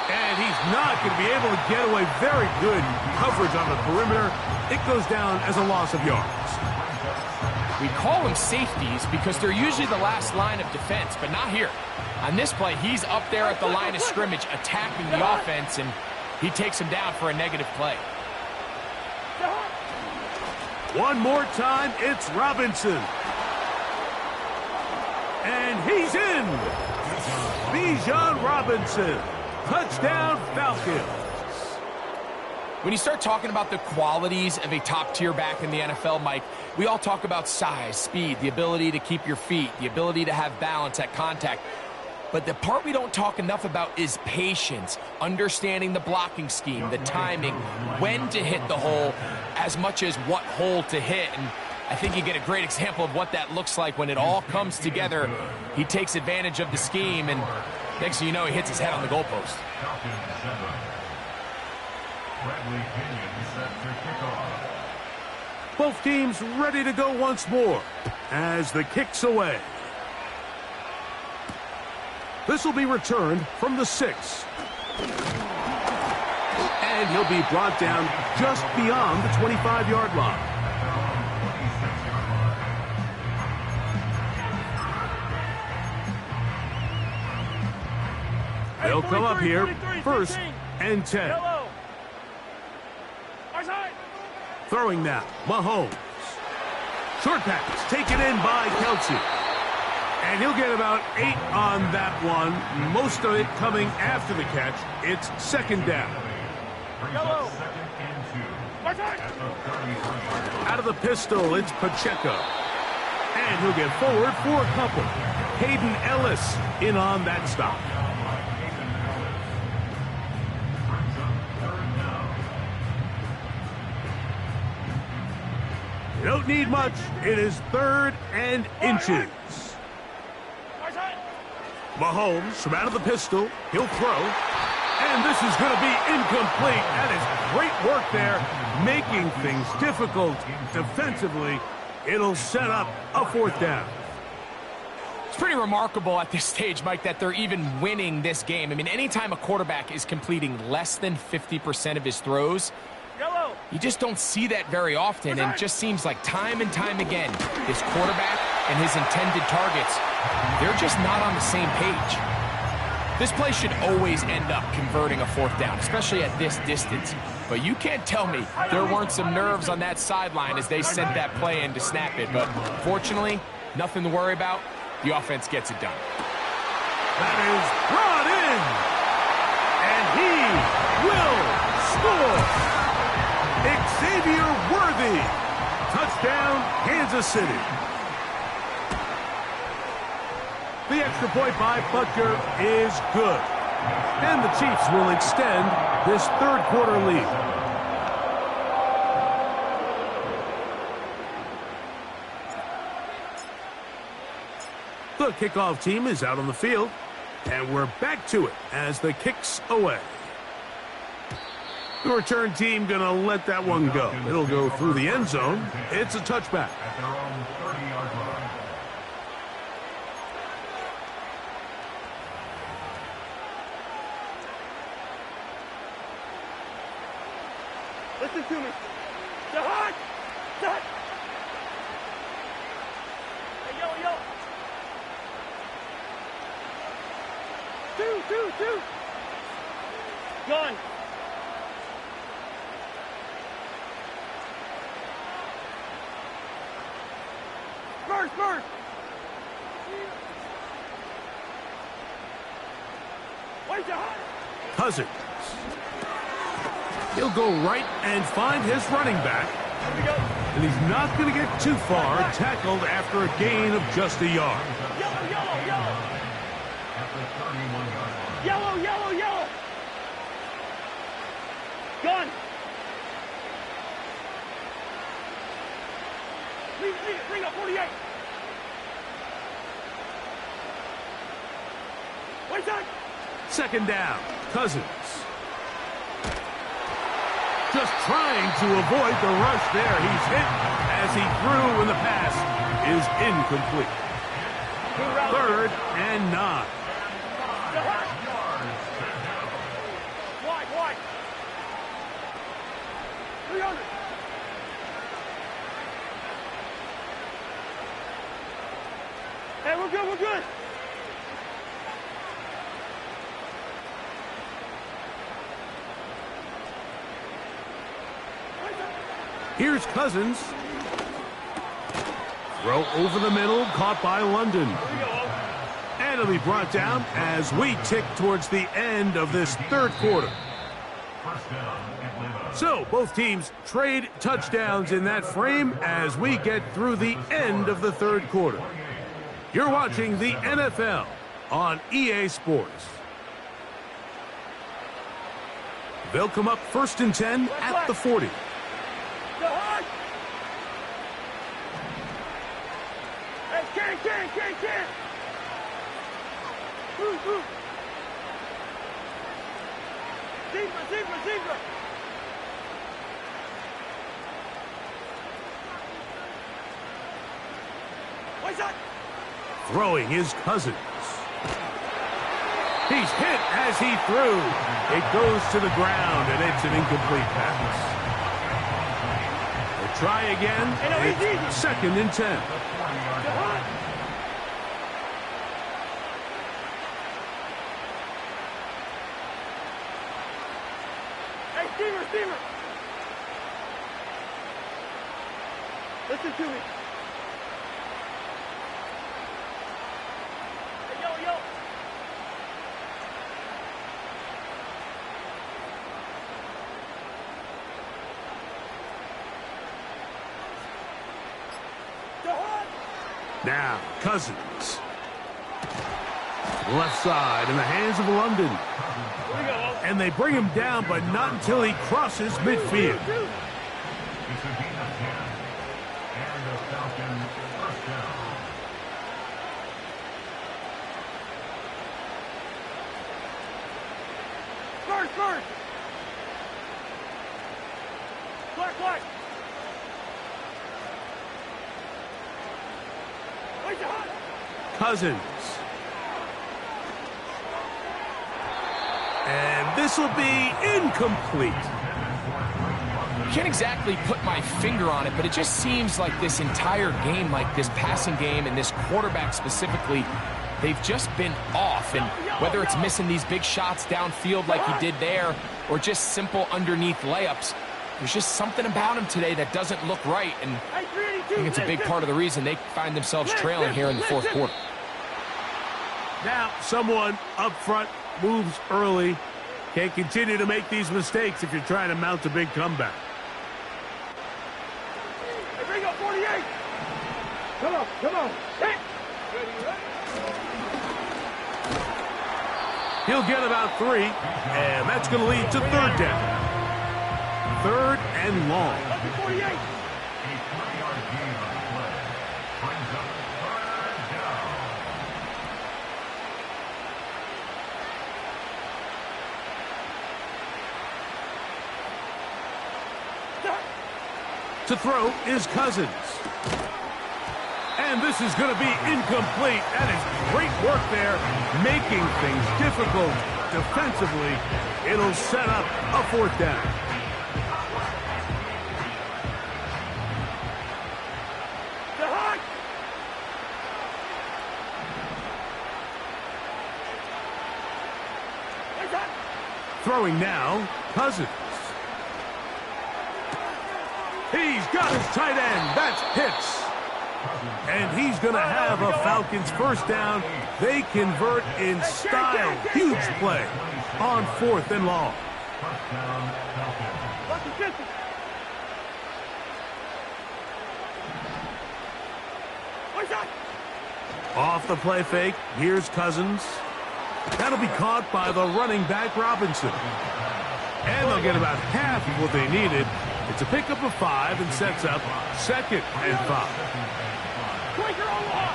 And he's not going to be able to get away. Very good coverage on the perimeter. It goes down as a loss of yards. We call them safeties because they're usually the last line of defense, but not here. On this play, he's up there at the line of scrimmage attacking the offense, and he takes him down for a negative play. One more time, it's Robinson. And he's in. Bijan Robinson. Touchdown, Falcons. When you start talking about the qualities of a top-tier back in the NFL, Mike, we all talk about size, speed, the ability to keep your feet, the ability to have balance at contact. But the part we don't talk enough about is patience, understanding the blocking scheme, the timing, when to hit the hole, as much as what hole to hit. And I think you get a great example of what that looks like when it all comes together. He takes advantage of the scheme, and next thing you know, he hits his head on the goalpost. Both teams ready to go once more as the kick's away. This will be returned from the 6. And he'll be brought down just beyond the 25-yard line. They'll come up here, 1st and 10. Throwing now, Mahomes. Short pass, taken in by Kelsey. And he'll get about 8 on that one. Most of it coming after the catch. It's 2nd down. Out of the pistol, it's Pacheco. And he'll get forward for a couple. Hayden Ellis in on that stop. You don't need much. It is 3rd and inches. Mahomes from out of the pistol. He'll throw. And this is going to be incomplete. That is great work there, making things difficult defensively. It'll set up a 4th down. It's pretty remarkable at this stage, Mike, that they're even winning this game. I mean, anytime a quarterback is completing less than 50% of his throws, you just don't see that very often, and it just seems like time and time again, this quarterback and his intended targets, they're just not on the same page. This play should always end up converting a 4th down, especially at this distance. But you can't tell me there weren't some nerves on that sideline as they sent that play in to snap it. But fortunately, nothing to worry about. The offense gets it done. That is brought in, and he will score. Xavier Worthy. Touchdown, Kansas City. The extra point by Butker is good. And the Chiefs will extend this 3rd quarter lead. The kickoff team is out on the field. And we're back to it as the kick's away. The return team going to let that one go. It'll go through the end zone. It's a touchback. At their own 30-yard line. Listen to me. Shot! Shot! Hey, yo. 2. Gone. First. Wait, Cousins. He'll go right and find his running back. Here we go. And he's not going to get too far, tackled after a gain of just a yard. Yellow. At the 31-yard line. Yellow. Gone. Bring up 48. Wait, time. 2nd down. Cousins. Just trying to avoid the rush there. He's hit as he threw, and the pass is incomplete. 3rd and 9. Wide. 300. Hey, we're good. Here's Cousins. Throw over the middle, caught by London. And it'll be brought down as we tick towards the end of this 3rd quarter. First down, Atlanta. So, both teams trade touchdowns in that frame as we get through the end of the third quarter. You're watching the NFL on EA Sports. They'll come up 1st and 10 at the 40. Zebra. Throwing his Cousins. He's hit as he threw. It goes to the ground, and it's an incomplete pass. They'll try again. It's 2nd and 10. Steamer. Listen to me. Hey, yo. Now, Cousins. Left side in the hands of London. And they bring him down, but not until he crosses midfield. It's a gain of 10. And the Falcons first down. First. Black. Cousins. And this will be incomplete. Can't exactly put my finger on it, but it just seems like this entire game, like this passing game and this quarterback specifically, they've just been off. And whether it's missing these big shots downfield like he did there or just simple underneath layups, there's just something about him today that doesn't look right. And I think it's a big part of the reason they find themselves trailing here in the fourth quarter. Now someone up front moves early. Can't continue to make these mistakes if you're trying to mount a big comeback. Hey, bring up 48. Come on. Hey. He'll get about 3, and that's going to lead to 3rd down. 3rd and long. 48. A 3-yard gain on the play. Brings up 3rd down. To throw is Cousins. And this is going to be incomplete. That is great work there, making things difficult defensively. It'll set up a 4th down. Throwing now, Cousins. He's got his tight end. That's Pitts. And he's going to have a Falcons first down. They convert in style. Huge play on 4th and long. First down, Falcons. Off the play fake. Here's Cousins. That'll be caught by the running back, Robinson. And they'll get about half of what they needed. It's a pickup of 5 and sets up 2nd and 5. Quicker on the hop.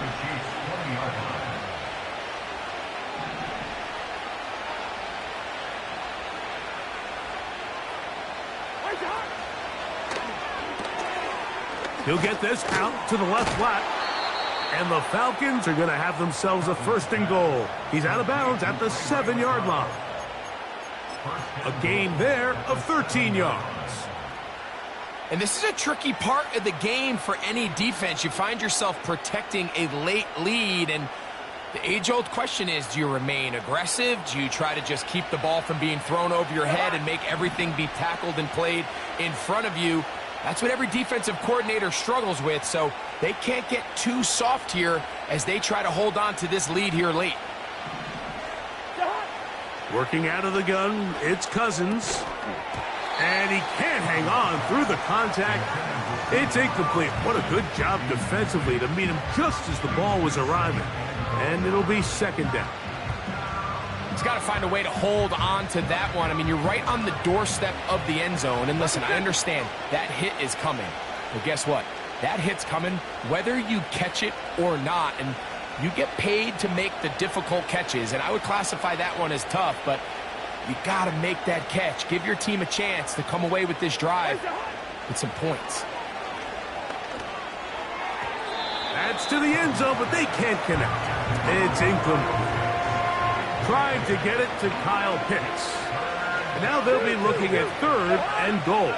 He'll get this out to the left flat. And the Falcons are going to have themselves a 1st and goal. He's out of bounds at the 7-yard line. A gain there of 13 yards. And this is a tricky part of the game for any defense. You find yourself protecting a late lead, and the age-old question is, do you remain aggressive? Do you try to just keep the ball from being thrown over your head and make everything be tackled and played in front of you? That's what every defensive coordinator struggles with, so they can't get too soft here as they try to hold on to this lead here late. Working out of the gun, it's Cousins. And he can't hang on through the contact. It's incomplete. What a good job defensively to meet him just as the ball was arriving. And it'll be second down. He's got to find a way to hold on to that one. I mean, you're right on the doorstep of the end zone. And listen, I understand that hit is coming. But guess what? That hit's coming whether you catch it or not. And you get paid to make the difficult catches. And I would classify that one as tough, but you got to make that catch. Give your team a chance to come away with this drive with some points. That's to the end zone, but they can't connect. It's incomplete. Trying to get it to Kyle Pitts. And now they'll be looking at third and goal.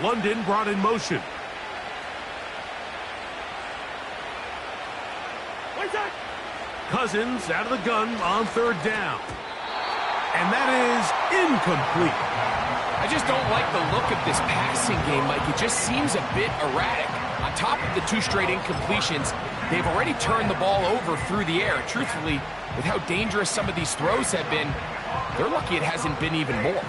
London brought in motion. Cousins out of the gun on third down. And that is incomplete. I just don't like the look of this passing game, Mike. It just seems a bit erratic. On top of the 2 straight incompletions, they've already turned the ball over through the air. Truthfully, with how dangerous some of these throws have been, they're lucky it hasn't been even more.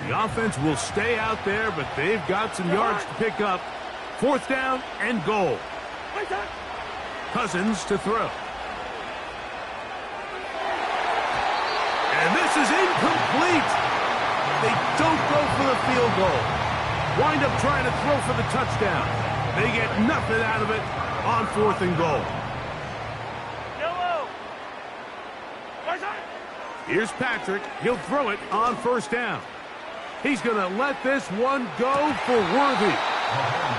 The offense will stay out there, but they've got some yards to pick up. Fourth down and goal. Cousins to throw. And this is incomplete. They don't go for the field goal. Wind up trying to throw for the touchdown. They get nothing out of it on fourth and goal. Here's Patrick. He'll throw it on first down. He's going to let this one go for Worthy.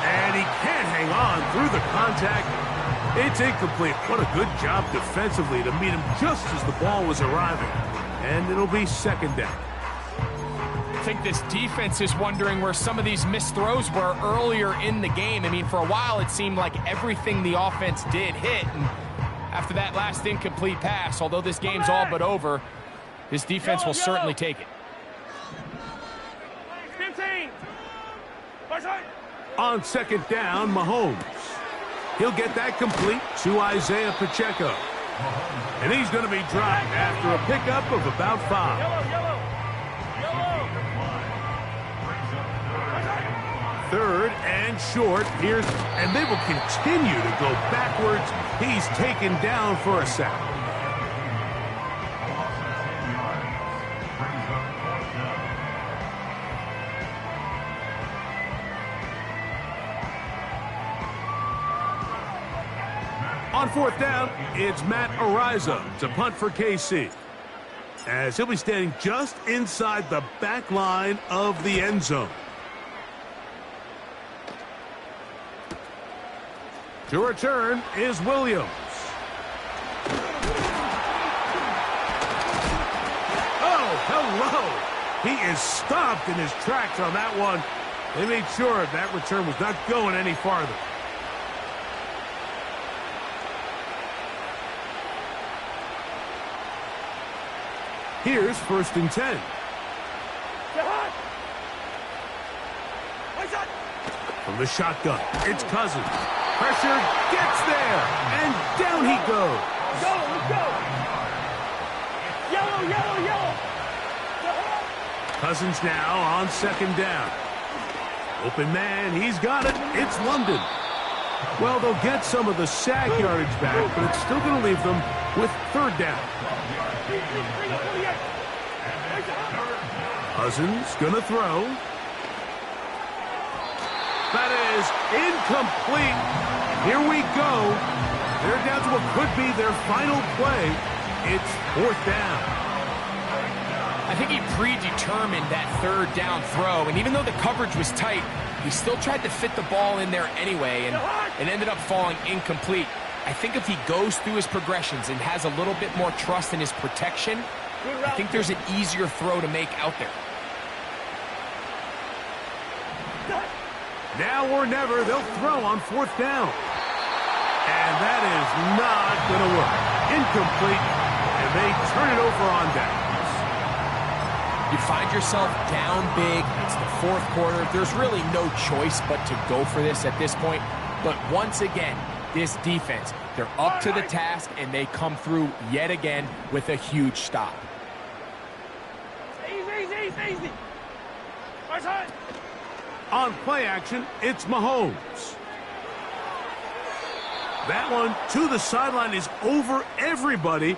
And he can't hang on through the contact. It's incomplete. What a good job defensively to meet him just as the ball was arriving. And it'll be second down. I think this defense is wondering where some of these missed throws were earlier in the game. I mean, for a while it seemed like everything the offense did hit. And after that last incomplete pass, although this game's all but over, this defense will certainly take it. On second down, Mahomes. He'll get that complete to Isaiah Pacheco. And he's going to be dropped after a pickup of about 5. Third and short. And they will continue to go backwards. He's taken down for a sack. On fourth down, it's Matt Ariza to punt for KC, as he'll be standing just inside the back line of the end zone. To return is Williams. Oh, hello! He is stopped in his tracks on that one. They made sure that return was not going any farther. Here's first and 10. From the shotgun, it's Cousins. Pressure gets there, and down he goes. Let's go. Yellow. Cousins now on second down. Open man, he's got it. It's London. Well, they'll get some of the sack yardage back, but it's still going to leave them with third down. Cousins gonna throw. That is incomplete. Here we go. They're down to what could be their final play. It's fourth down. I think he predetermined that third down throw, and even though the coverage was tight, he still tried to fit the ball in there anyway, and it ended up falling incomplete. I think if he goes through his progressions and has a little bit more trust in his protection, I think there's an easier throw to make out there. Now or never, they'll throw on fourth down. And that is not going to work. Incomplete, and they turn it over on downs. You find yourself down big. It's the fourth quarter. There's really no choice but to go for this at this point. But once again, this defense, they're up to the task, and they come through yet again with a huge stop. Easy. On play action, it's Mahomes. That one to the sideline is over everybody.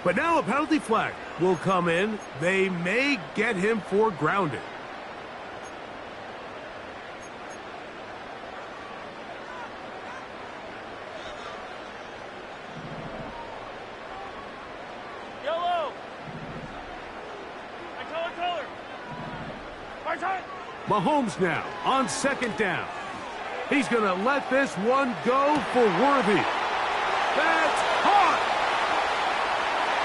But now a penalty flag will come in. They may get him for grounding. Yellow. Color. Mahomes now on second down. He's going to let this one go for Worthy. That's caught.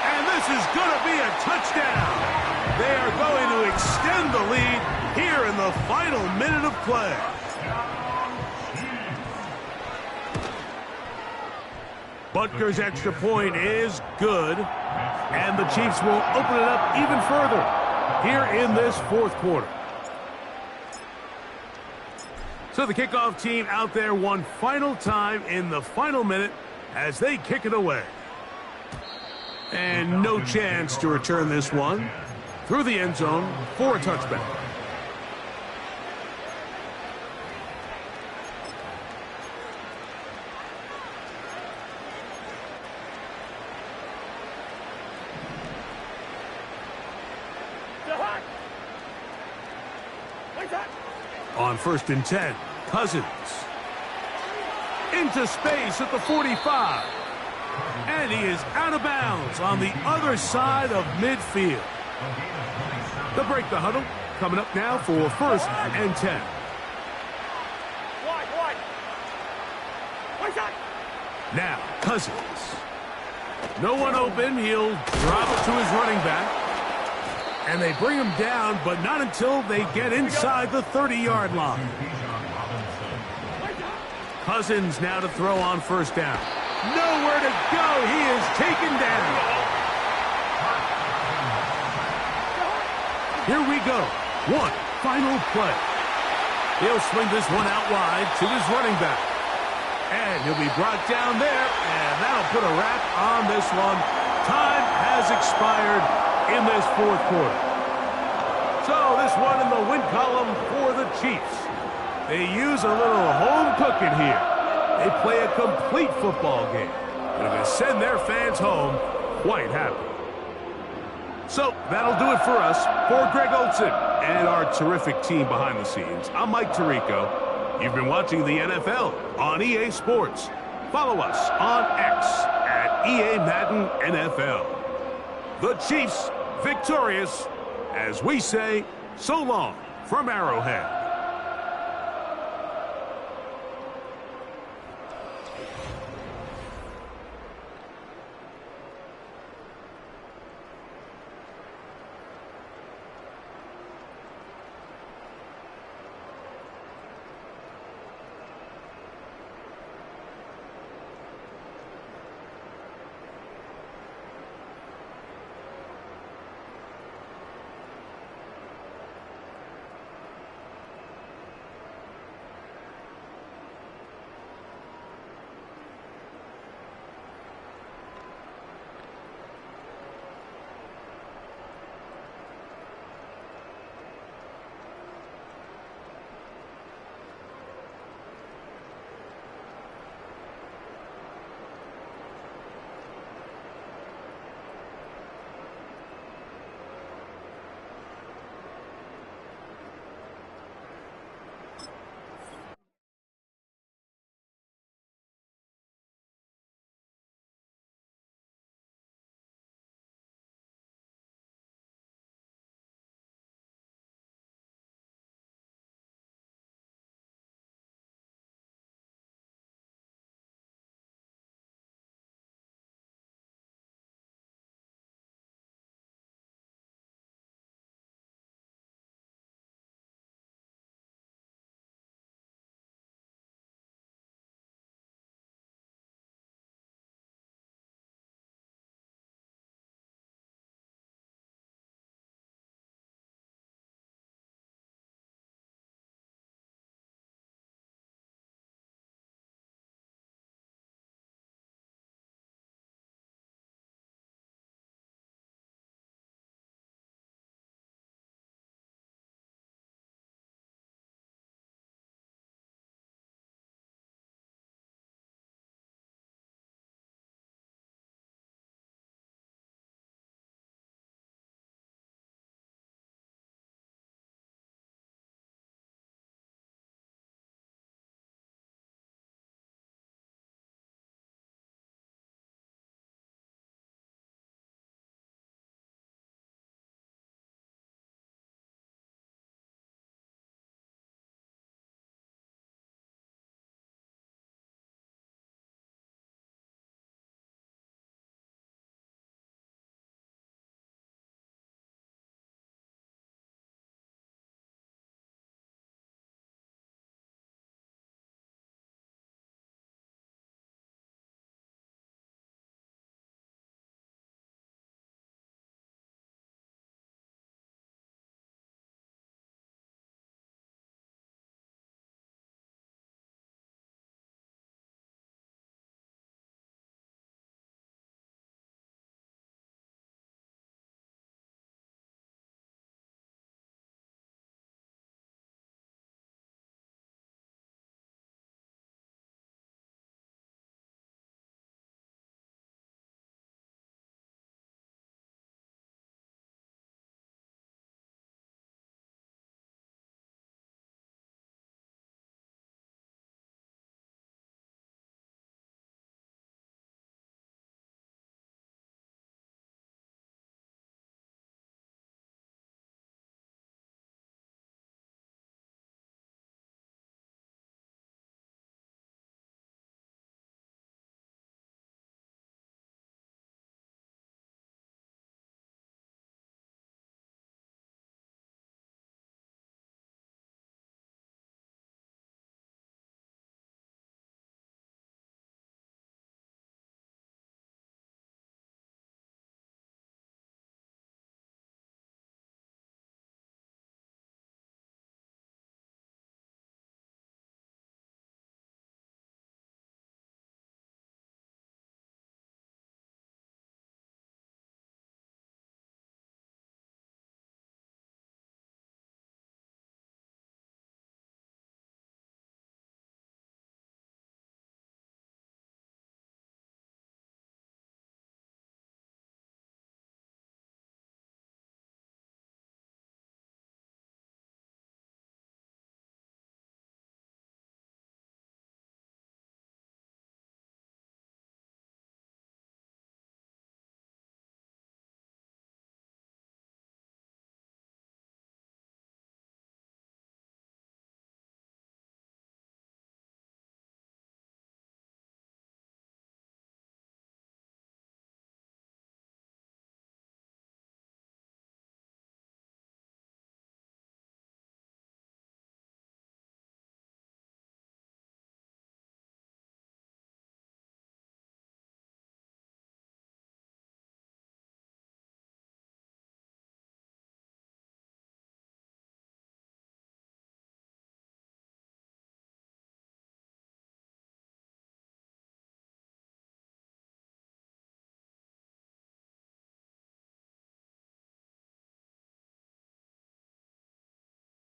And this is going to be a touchdown. They are going to extend the lead here in the final minute of play. Butker's extra point is good. And the Chiefs will open it up even further here in this fourth quarter. So the kickoff team out there one final time in the final minute as they kick it away. And no chance to return this one through the end zone for a touchback. On 1st and 10, Cousins. Into space at the 45. And he is out of bounds on the other side of midfield. They'll break the huddle. Coming up now for 1st and 10. Now, Cousins. No one open. He'll drop it to his running back. And they bring him down, but not until they get inside the 30-yard line. Cousins now to throw on 1st down. Nowhere to go. He is taken down. Here we go. One final play. He'll swing this one out wide to his running back. And he'll be brought down there, and that'll put a wrap on this one. Time has expired in this fourth quarter. So this one in the win column for the Chiefs. They use a little home cooking here. They play a complete football game. They're going to send their fans home quite happy. So that'll do it for us. For Greg Olsen and our terrific team behind the scenes, I'm Mike Tirico. You've been watching the NFL on EA Sports. Follow us on X at EA Madden NFL. The Chiefs victorious, as we say, so long from Arrowhead.